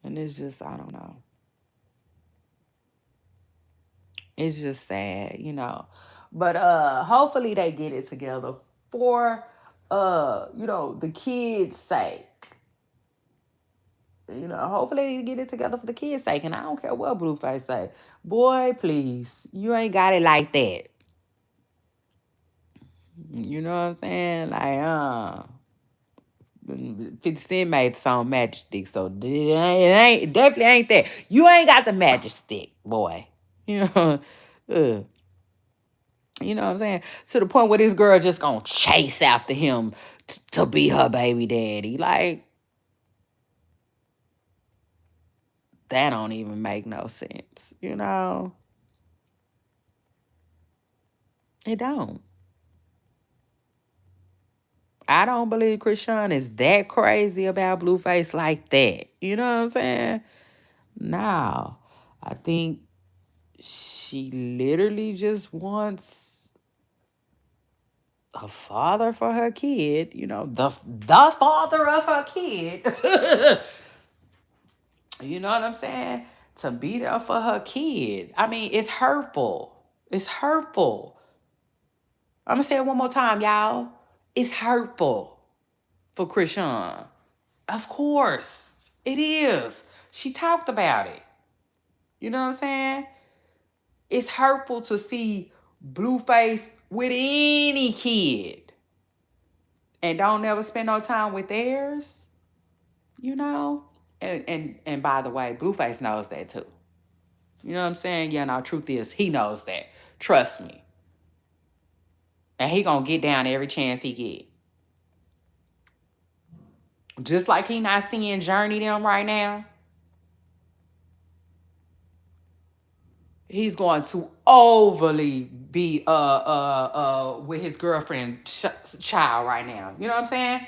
And it's just, I don't know. It's just sad, you know. But hopefully they get it together for you know, the kids' sake. You know, hopefully they get it together for the kids' sake. And I don't care what Blueface say. Boy, please. You ain't got it like that. You know what I'm saying? Like, 50 Cent made the song Magic Stick, so it definitely ain't that. You ain't got the magic stick, boy. You know, you know what I'm saying? To the point where this girl just gonna chase after him to be her baby daddy. Like, that don't even make no sense, you know? It don't. I don't believe Krishan is that crazy about Blueface like that. You know what I'm saying? No. I think she literally just wants a father for her kid, you know, the father of her kid. You know what I'm saying? To be there for her kid. I mean, it's hurtful. It's hurtful. I'm gonna say it one more time, y'all. It's hurtful for Krishan. Of course. It is. She talked about it. You know what I'm saying? It's hurtful to see Blueface with any kid and don't never spend no time with theirs, you know? And by the way, Blueface knows that too. You know what I'm saying? Yeah, no, truth is, he knows that. Trust me. And he gonna get down every chance he get. Just like he not seeing Journey them right now, he's going to overly be with his girlfriend child right now. You know what I'm saying?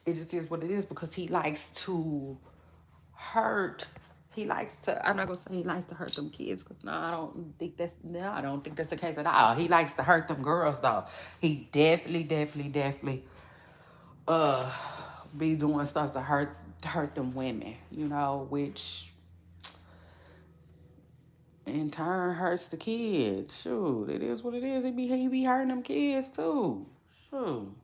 It just is what it is because he likes to hurt. He likes to. I'm not gonna say he likes to hurt them kids because I don't think that's the case at all. He likes to hurt them girls though. He definitely uh be doing stuff to hurt them women. You know, which in turn hurts the kids. Shoot, it is what it is. He be hurting them kids too. Shoot.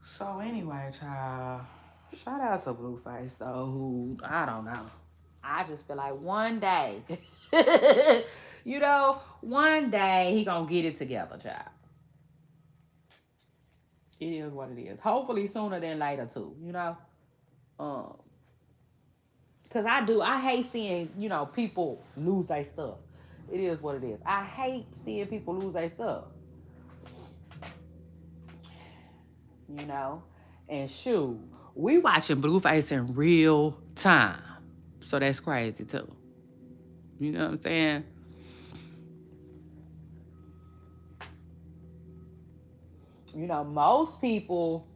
So anyway, child, shout out to Blueface though, who I don't know. I just feel like one day, you know, one day he gonna get it together, child. It is what it is. Hopefully sooner than later too, you know. Um, Cause I hate seeing, you know, people lose their stuff. It is what it is. I hate seeing people lose their stuff. You know? And shoot, we watching Blueface in real time. So that's crazy too. You know what I'm saying? You know, most people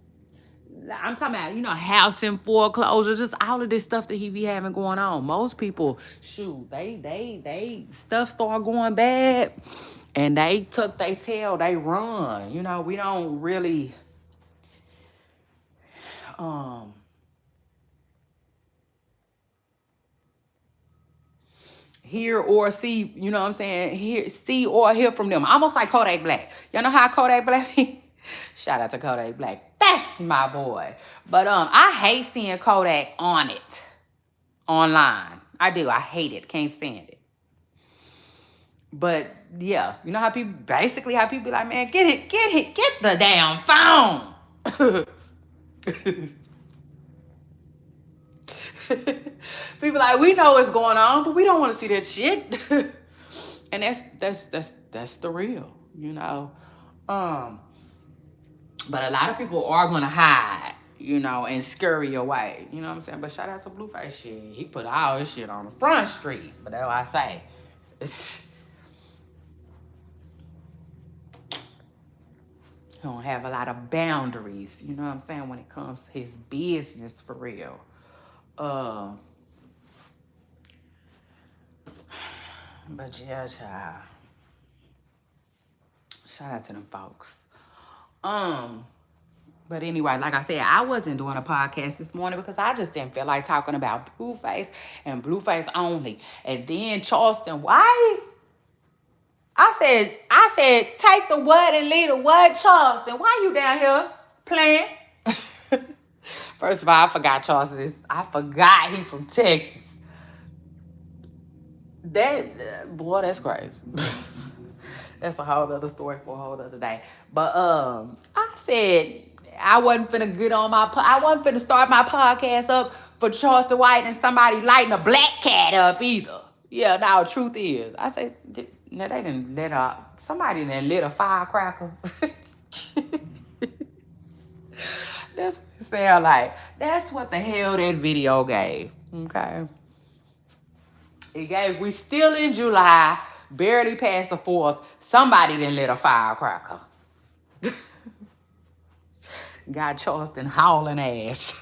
I'm talking about, house in foreclosure, just all of this stuff that he be having going on. Most people, shoot, they stuff start going bad and they tuck their tail, they run. We don't really um hear or see, what I'm saying? See or hear from them. Almost like Kodak Black. Y'all know how Kodak Black Shout out to Kodak Black. That's my boy. But I hate seeing Kodak on it. Online. I do. I hate it. Can't stand it. But yeah, you know how people be like, man, get the damn phone. People like, we know what's going on, but we don't want to see that shit. And that's the real, Um, but a lot of people are gonna hide, and scurry away. You know what I'm saying? But shout out to Blueface shit. He put all his shit on the front street. But that's what I say. He don't have a lot of boundaries, you know what I'm saying, when it comes to his business for real. But yeah, child. Shout out to them folks. But anyway, like I said, I wasn't doing a podcast this morning because I just didn't feel like talking about Blueface and Blueface only. And then Charleston White. I said, take the what and leave the what, Charleston. Why you down here playing? First of all, I forgot Charleston. I forgot he from Texas. Boy, that's crazy. That's a whole other story for a whole other day. But I said I wasn't finna start my podcast up for Charleston White and somebody lighting a black cat up either. Yeah, now the truth is, I said, no, they didn't somebody didn't lit a firecracker. That's what it sound like. That's what the hell that video gave. Okay. We still in July, barely past the 4th. Somebody didn't lit a firecracker. Got Charleston hauling ass.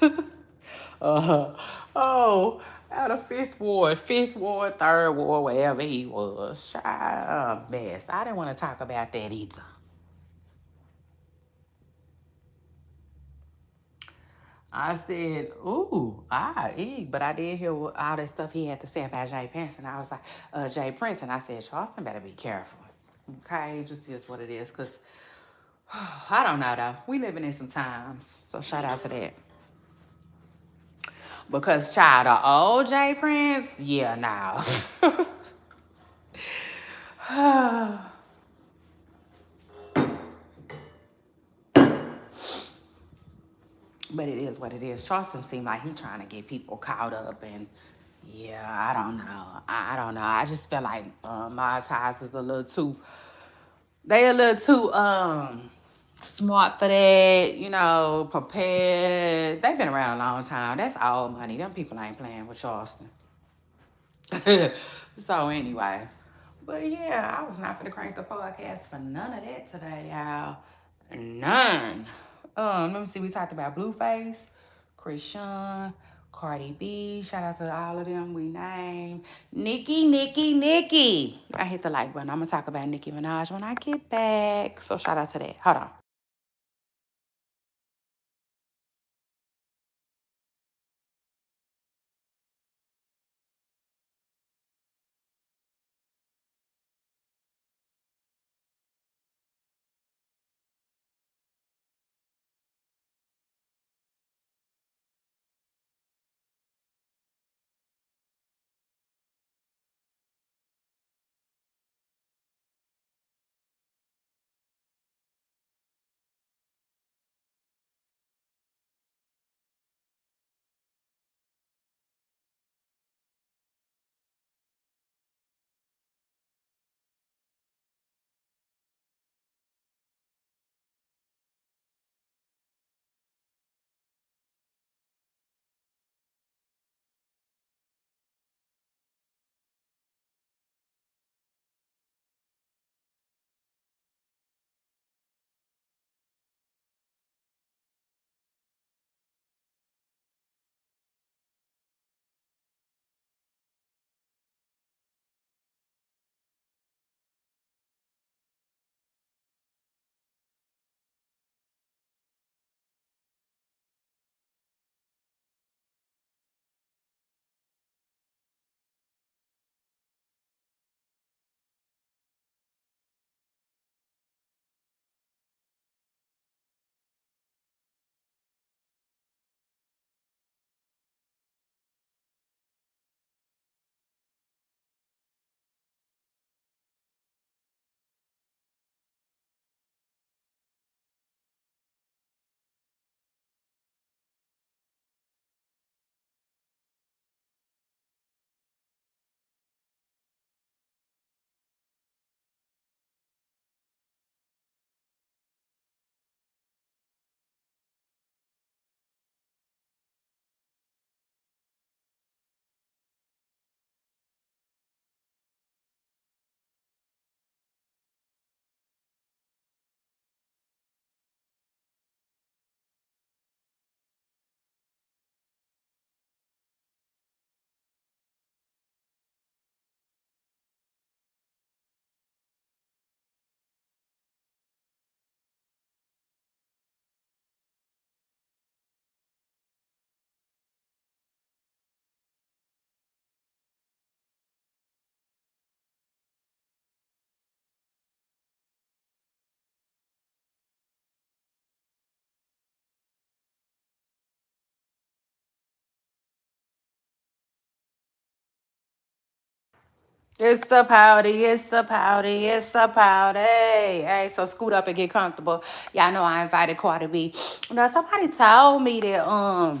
Oh, out of fifth ward, 3rd ward, wherever he was. Child, mess. I didn't want to talk about that either. I said, ooh, but I did hear all that stuff he had to say about Jay Prince, and I was like, Jay Prince, and I said, Charleston better be careful. Okay, it just is what it is, because I don't know, though. We living in some times, so shout out to that. Because, child, the old Jay Prince, yeah, now. But it is what it is. Charleston seemed like he trying to get people caught up, and yeah, I don't know. I don't know. I just feel like Mob Ties is a little too smart for that, prepared. They've been around a long time. That's all money. Them people ain't playing with Charleston. So anyway, but yeah, I was not finna crank the podcast for none of that today, y'all. None. Let me see. We talked about Blueface, Chrisean, Cardi B. Shout out to all of them we named. Nicki. I hit the like button. I'm gonna talk about Nicki Minaj when I get back. So shout out to that. Hold on. It's a pouty, it's a pouty, it's a pouty. Hey, so scoot up and get comfortable. Y'all know I invited Cardi B. Now somebody told me that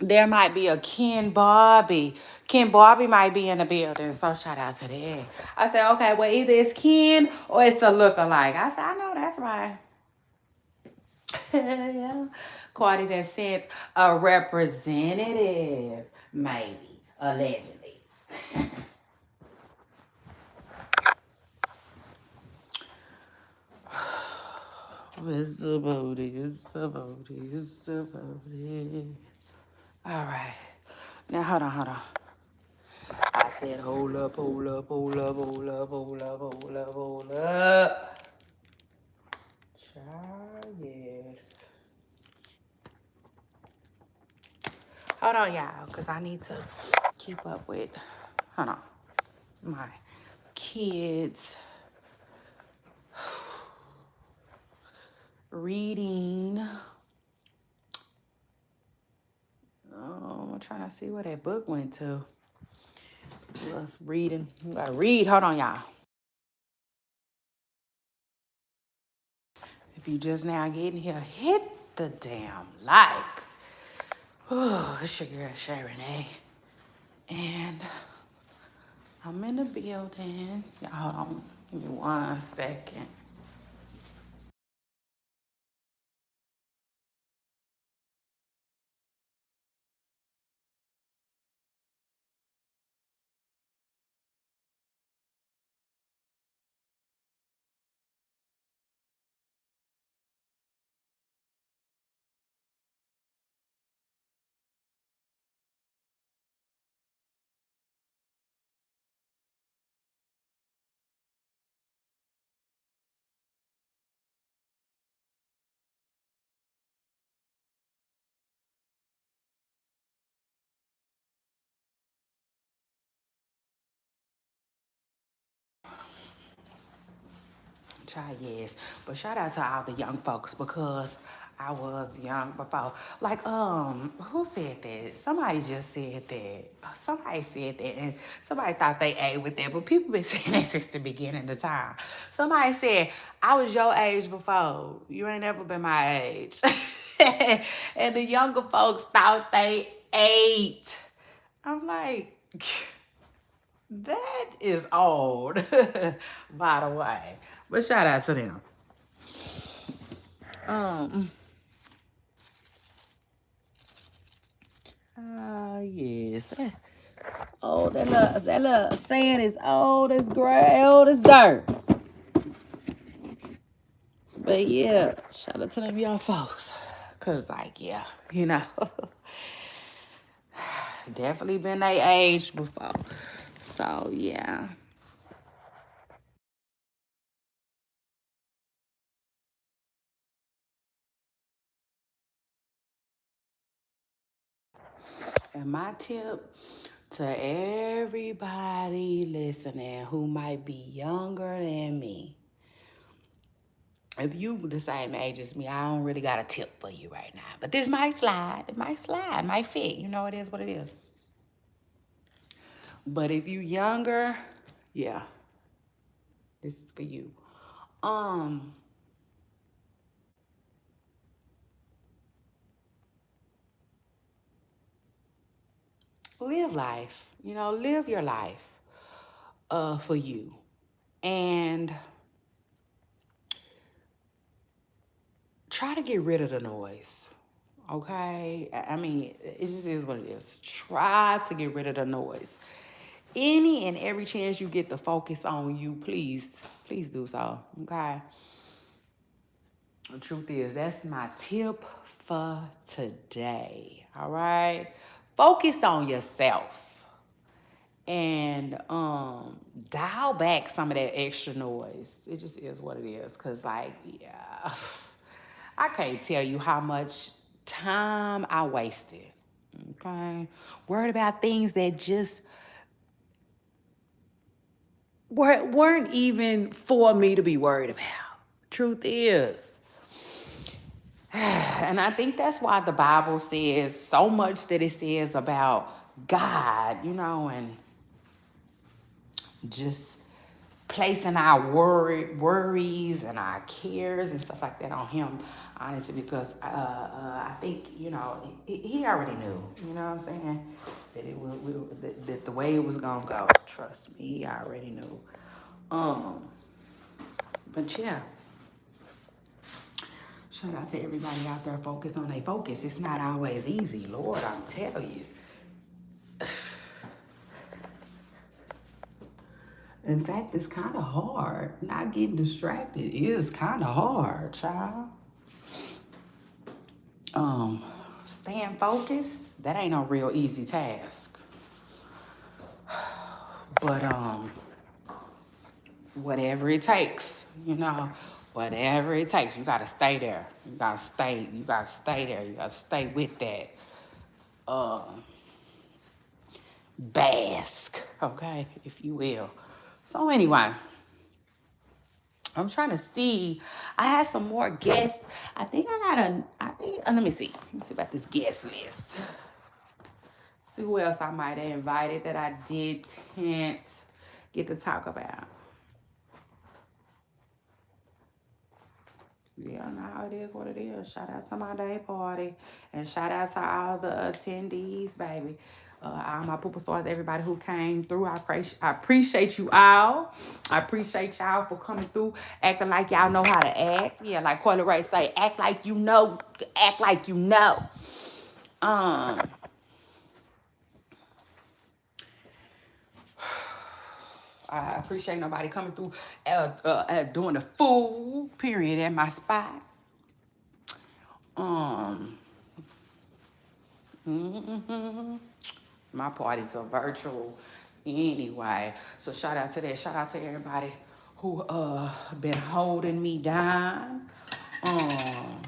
there might be a Ken Barbie. Ken Barbie might be in the building. So shout out to that. I said, okay, well either it's Ken or it's a lookalike. I said, I know that's right. Yeah. Cardi that sent a representative, maybe, allegedly. It's a booty, it's a booty, it's a booty. All right. Now, hold on. I said, hold up, hold up, hold up, hold up, hold up, hold up, hold up. Child, yes. Hold on, y'all, because I need to keep up with, hold on, my kids reading. Oh, I'm trying to see where that book went to. Just reading. You gotta read. Hold on, y'all. If you just now getting here, hit the damn like. Oh, it's your girl Shay Renee. And I'm in the building. Y'all hold on. Give me 1 second. Child, yes. But shout out to all the young folks because I was young before. Like, who said that? Somebody just said that. Somebody said that, and somebody thought they ate with that, but people been saying that since the beginning of time. Somebody said, I was your age before. You ain't never been my age. And the younger folks thought they ate. I'm like, that is old, by the way. But shout out to them. Um, yes. Oh, that little saying is old as gray, old as dirt. But yeah, shout out to them young folks. Cause like, yeah, you know, definitely been they age before. So yeah. And my tip to everybody listening who might be younger than me, if you the same age as me, I don't really got a tip for you right now. But this might slide. It might slide. It might fit. You know, it is what it is. But if you younger, yeah, this is for you. Um, Live life. You know, live your life for you. And try to get rid of the noise. Okay? I mean, it just is what it is. Try to get rid of the noise. Any and every chance you get to focus on you, please do so. Okay? The truth is, that's my tip for today. All right? Focus on yourself and dial back some of that extra noise. It just is what it is. Cause like, yeah, I can't tell you how much time I wasted. Okay. Worried about things that just weren't even for me to be worried about. Truth is. And I think that's why the Bible says so much that it says about God, you know, and just placing our worries and our cares and stuff like that on him, honestly, because I think, you know, he already knew, you know what I'm saying, that that the way it was gonna go. Trust me, he already knew. Um, but yeah, shout out to everybody out there focus on their focus. It's not always easy, Lord, I'm telling you. In fact, it's kind of hard. Not getting distracted is kind of hard, child. Um, Staying focused, that ain't no real easy task. But whatever it takes, you know, whatever it takes, you gotta stay there. You gotta stay there. You gotta stay with that. Um, Bask, okay, if you will. So anyway, I'm trying to see. I had some more guests. Let me see. Let me see about this guest list. See who else I might have invited that I didn't get to talk about. Yeah, now it is what it is. Shout out to my day party. And shout out to all the attendees, baby. All my pooper stars, everybody who came through. I appreciate you all. I appreciate y'all for coming through, acting like y'all know how to act. Yeah, like Coily Ray say, act like you know, act like you know. Um, I appreciate nobody coming through doing the full period at my spot. Mm-hmm. My parties are virtual anyway. So shout out to that. Shout out to everybody who been holding me down. Um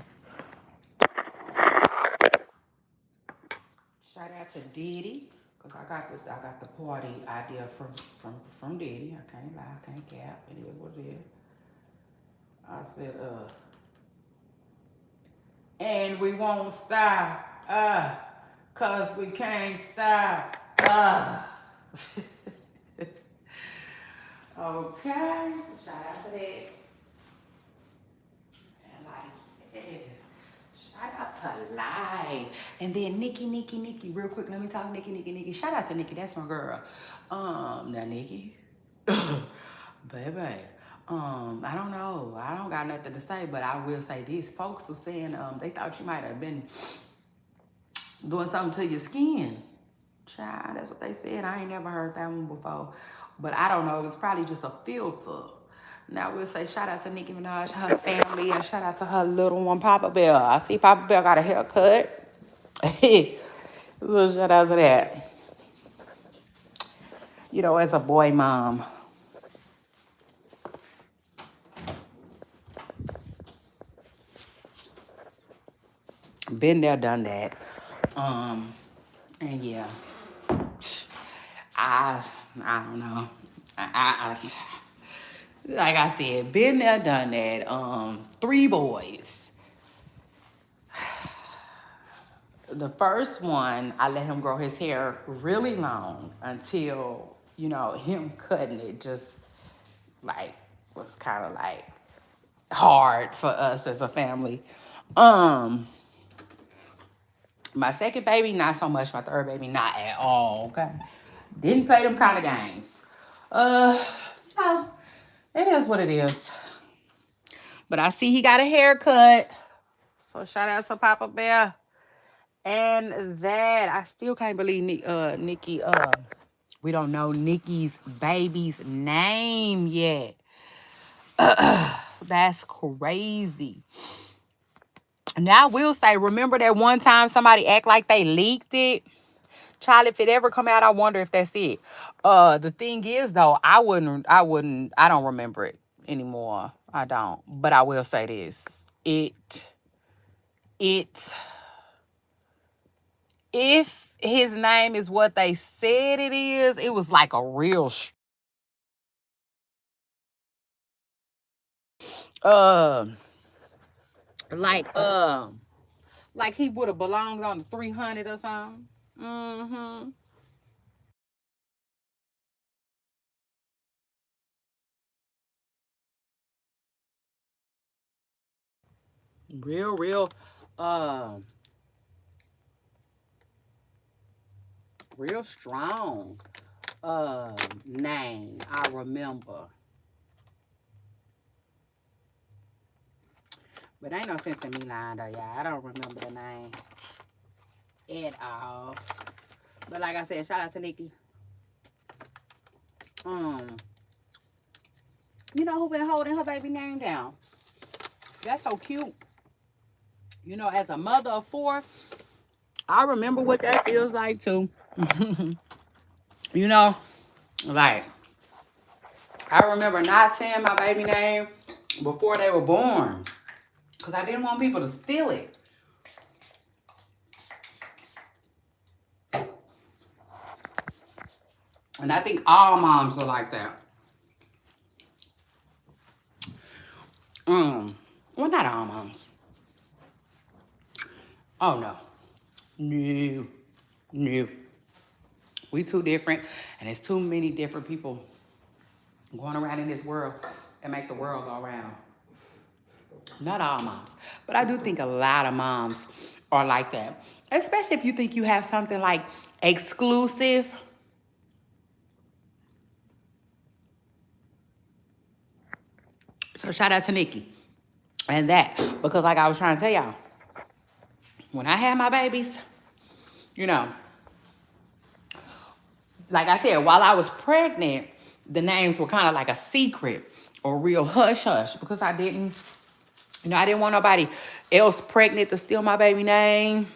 Shout out to Diddy. Cause I got the party idea from Diddy. I can't lie, I can't cap. It is what it is. I said, and we won't stop. Cause we can't stop. Okay, so shout out to that. And like, yes. Shout out to Live. And then Nikki, real quick, let me talk Nikki. Shout out to Nikki, that's my girl. Now Nikki. Baby. I don't know. I don't got nothing to say, but I will say this. Folks were saying they thought you might have been doing something to your skin. Child, that's what they said. I ain't never heard that one before. But I don't know. It was probably just a filter. Now we'll say shout out to Nicki Minaj, her family, and shout out to her little one, Papa Bell. I see Papa Bell got a haircut. Little shout out to that. You know, as a boy mom. Been there, done that. And yeah. I I don't know. Like I said, been there, done that. 3 boys. The first one, I let him grow his hair really long until, you know, him cutting it just like was kind of like hard for us as a family. Um, my second baby, not so much. My third baby, not at all. Okay, didn't play them kind of games. Uh, no, it is what it is. But I see he got a haircut, so shout out to Papa Bear. And that I still can't believe Nikki. We don't know Nikki's baby's name yet. That's crazy. Now I will say, remember that one time somebody act like they leaked it? Child, if it ever come out, I wonder if that's it. The thing is though, I don't remember it anymore. I don't. But I will say this. It if his name is what they said it is, it was like a real um like like he would have belonged on the 300 or something. Mm-hmm. real, real strong name. I remember. But ain't no sense in me lying though, y'all. I don't remember the name at all. But like I said, shout out to Nikki. Um, you know who been holding her baby name down? That's so cute. You know, as a mother of four, I remember what that feels like too. You know, like I remember not saying my baby name before they were born because I didn't want people to steal it. And I think all moms are like that. Well, not all moms. Oh no, no, no. We too different, and it's too many different people going around in this world and make the world go around. Not all moms, but I do think a lot of moms are like that. Especially if you think you have something like exclusive. So shout out to Nikki and that. Because like I was trying to tell y'all, when I had my babies, you know, like I said, while I was pregnant, the names were kind of like a secret or real hush hush because I didn't, I didn't want nobody else pregnant to steal my baby name,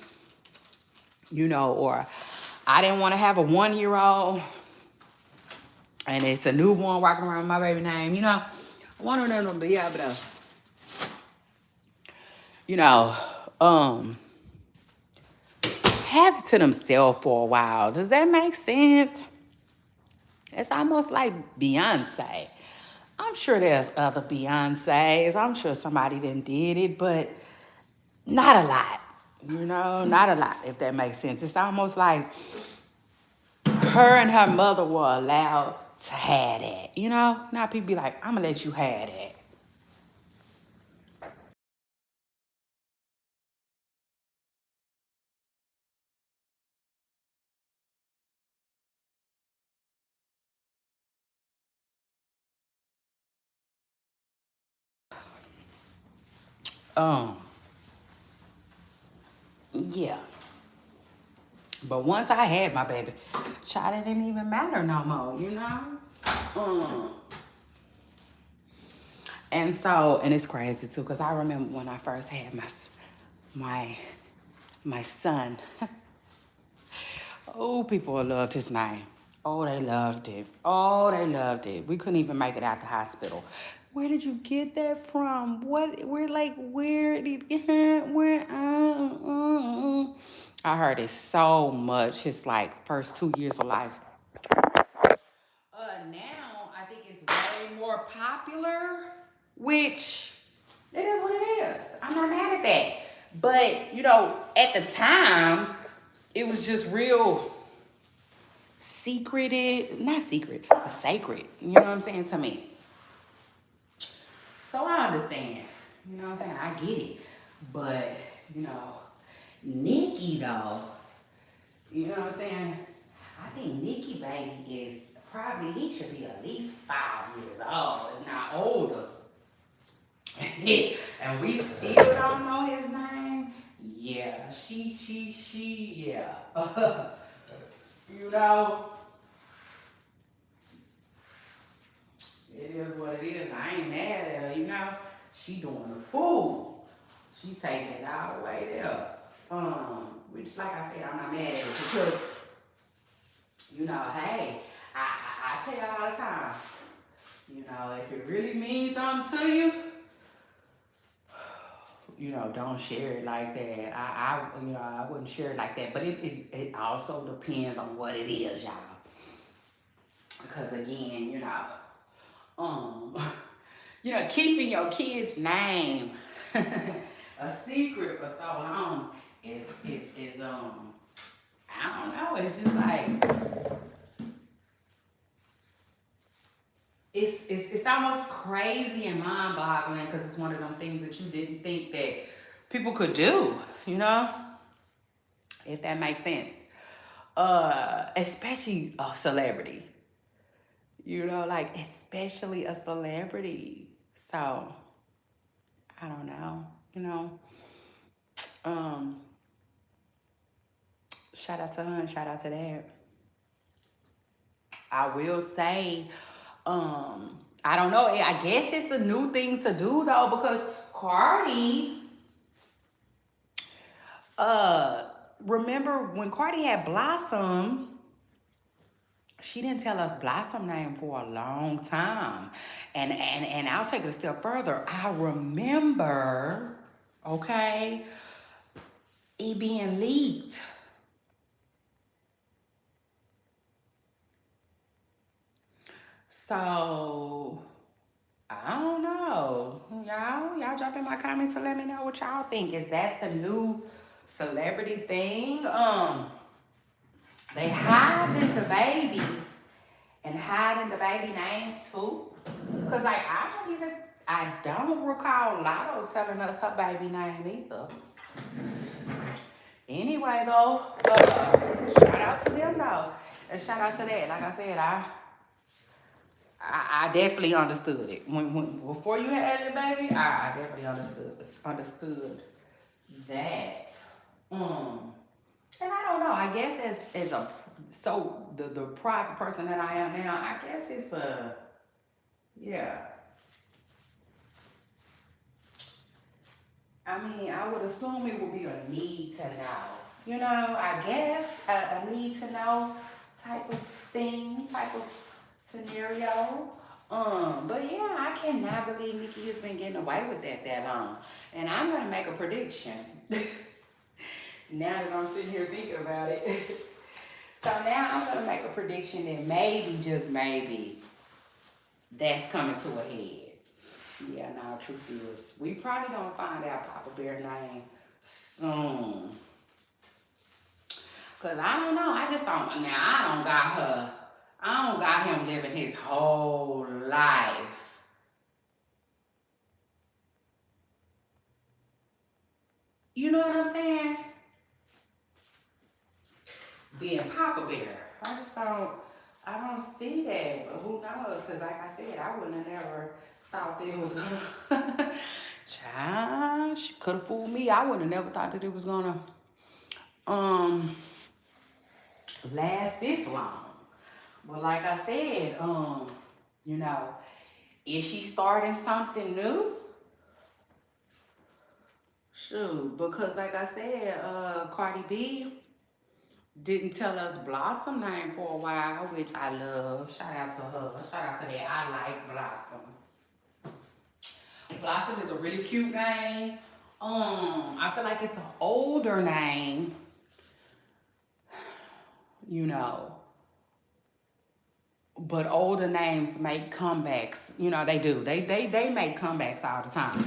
or I didn't want to have a 1-year-old and it's a newborn walking around with my baby name, One of them to be able to, you know, um, have it to themselves for a while. Does that make sense? It's almost like Beyonce. I'm sure there's other Beyoncés. I'm sure somebody done did it, but not a lot. Not a lot, if that makes sense. It's almost like her and her mother were allowed to have that. Now people be like, I'm gonna let you have that. Um, yeah. But once I had my baby, child, it didn't even matter no more. Um, and it's crazy too, because I remember when I first had my my son. Oh, people loved his name. Oh, they loved it. Oh, they loved it. We couldn't even make it out the hospital. Where did you get that from? Where did, where, I heard it so much. It's like first 2 years of life. Now I think it's way more popular, which it is what it is. I'm not mad at that. But, at the time, it was just real secreted, not secret, but sacred. You know what I'm saying, to me. So I understand. You know what I'm saying? I get it. But, Nikki though, you know what I'm saying? I think Nikki baby is probably, he should be at least 5 years old, if not older. And we still don't know his name. Yeah, yeah. you know, it is what it is. I ain't mad at her, She doing the fool. She taking it all the way there. Which, like I said, I'm not mad at her because, hey, I tell you all the time, if it really means something to you, don't share it like that. I wouldn't share it like that. But it also depends on what it is, y'all. Because again, um, keeping your kid's name a secret for so long is I don't know. It's just like it's almost crazy and mind-boggling because it's one of them things that you didn't think that people could do, you know, if that makes sense. Especially a celebrity, you know, like especially a celebrity. So I don't know, you know. Um, Shout out to her and shout out to that. I will say, I don't know. I guess it's a new thing to do though because Cardi, uh, remember when Cardi had Blossom, she didn't tell us Blossom name for a long time. And I'll take it a step further. I remember, okay, it being leaked. So I don't know. Y'all drop in my comments to let me know what y'all think. Is that the new celebrity thing? They hiding the babies and hiding the baby names too. Cause like I don't recall Lotto telling us her baby name either. Anyway though, shout out to them though. And shout out to that. Like I said, I definitely understood it. When before you had the baby, I definitely understood that. And I don't know. I guess as a the private person that I am now, I guess it's a yeah. I mean, I would assume it would be a need to know. You know, I guess a need to know type of thing, type of scenario. But yeah, I cannot believe Nicki has been getting away with that long. And I'm gonna make a prediction. Now that I'm sitting here thinking about it. So now I'm gonna make a prediction that maybe, just maybe, that's coming to a head. Yeah, now truth is, we probably gonna find out Papa Bear name soon. Cause I don't know, I just don't. Now I don't got him living his whole life. You know what I'm saying? Being Papa Bear. I don't see that. But who knows? Cause like I said, I wouldn't have never thought that it was gonna. Child, she could have fooled me. I would have never thought that it was gonna um last this long. But like I said, you know, is she starting something new? Shoot, because like I said, Cardi B didn't tell us Blossom name for a while, which I love. Shout out to her. Shout out to that. I like Blossom. Blossom is a really cute name. I feel like it's an older name, you know. But older names make comebacks. You know, they do. They make comebacks all the time.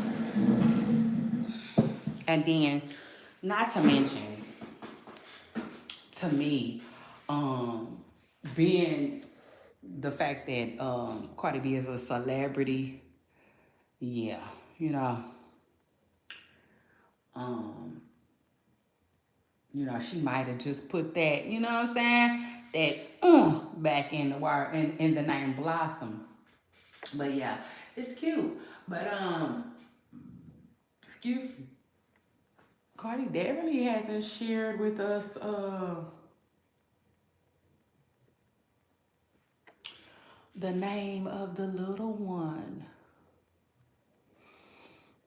And then, not to mention, to me, being the fact that Cardi B is a celebrity, yeah, you know, um, she might have just put that, you know what I'm saying, that back in the word in the name Blossom. But yeah, it's cute. But excuse me, Cardi definitely hasn't shared with us the name of the little one.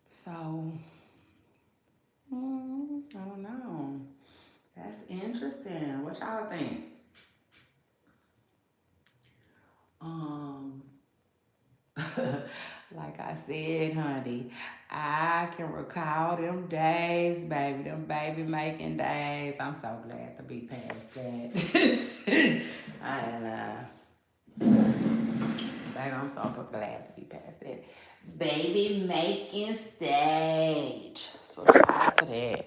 So I don't know. That's interesting. What y'all think? Um, like I said, honey, I can recall them days, baby, them baby making days. I'm so glad to be past that. I baby, I'm so glad to be past that. Baby making stage. So shout out to that.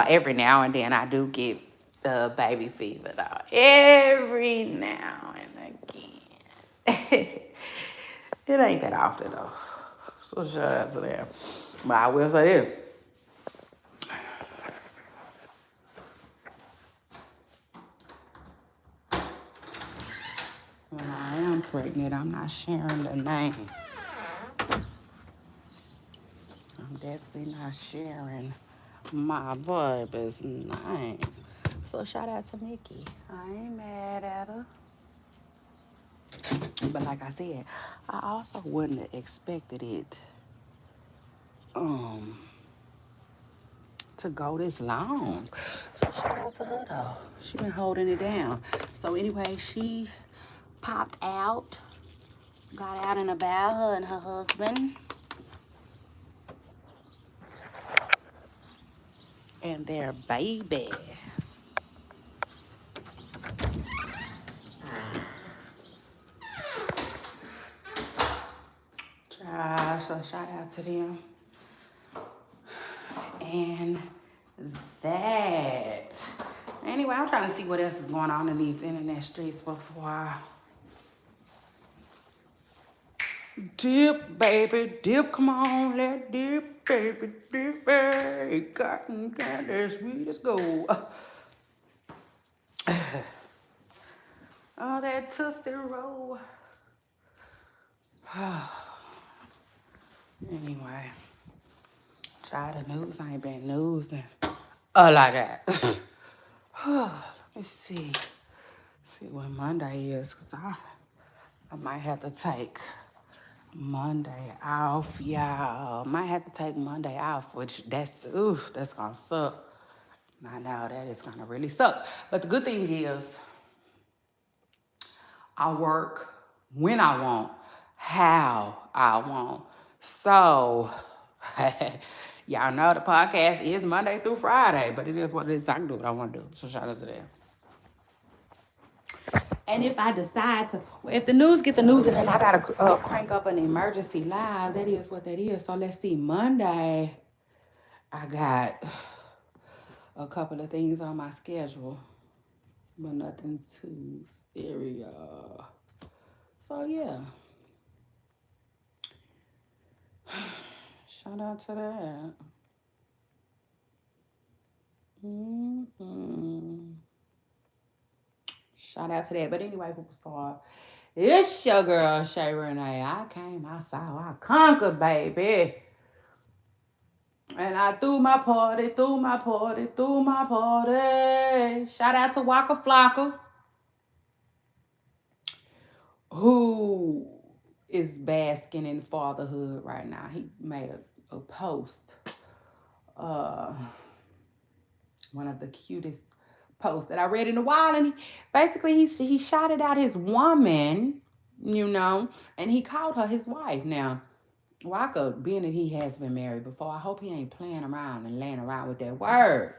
Every now and then I do get the baby fever though. Every now and again. It ain't that often though. So shout out to them. But I will say this. When I am pregnant, I'm not sharing the name. I'm definitely not sharing my baby's name. So shout out to Nikki. I ain't mad at her. But like I said, I also wouldn't have expected it to go this long. So shout out to her though. She been holding it down. So anyway, she popped out, got out and about, her and her husband and their baby. So shout out to them. And that. Anyway, I'm trying to see what else is going on in these internet streets before I dip, baby, dip. Come on, let dip, baby, dip, baby. Cotton candy, sweet as gold. Oh, that Tootsie Roll. Anyway, try the news. I ain't been newsing like that. Let's see. See what Monday is, because I might have to take Monday off, y'all. Might have to take Monday off, which that's gonna suck. I know that is gonna really suck. But the good thing is I work when I want, how I want. So y'all know the podcast is Monday through Friday, but it is what it is. I can do what I want to do. So shout out to that. And if I decide to, well, if the news get the news and then I gotta crank up an emergency live, that is what that is. So let's see, Monday, I got a couple of things on my schedule, but nothing too serious. So yeah, shout out to that. Shout out to that. But anyway, people start. It's your girl, Shay Renee. I came, I saw, I conquered, baby. And I threw my party. Shout out to Waka Flocka, who is basking in fatherhood right now. He made a post. One of the cutest posts that I read in a while. And he shouted out his woman, and he called her his wife. Now, Waka, being that he has been married before, I hope he ain't playing around and laying around with that word.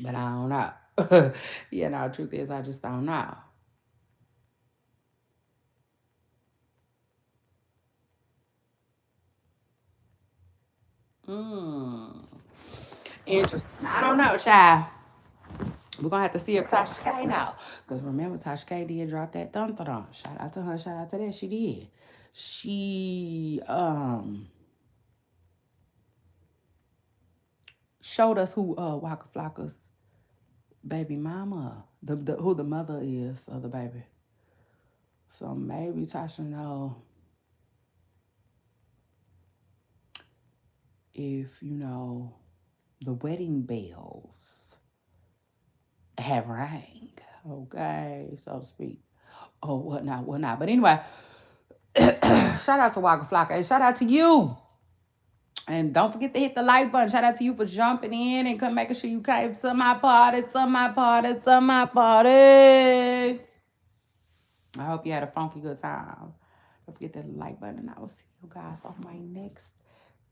But I don't know. Truth is, I just don't know. Interesting. I don't know, child. We're going to have to see if Tasha K now. Because remember, Tasha K did drop that thump-thump. Shout out to her. Shout out to that. She did. She showed us who Waka Flocka's baby mama, who the mother is of the baby. So maybe Tasha know if, the wedding bells have rang, okay, so to speak. Oh, whatnot. But anyway, shout out to Waka Flocka. And shout out to you. And don't forget to hit the like button. Shout out to you for jumping in and making sure you came to my party. I hope you had a funky good time. Don't forget that like button, and I will see you guys on my next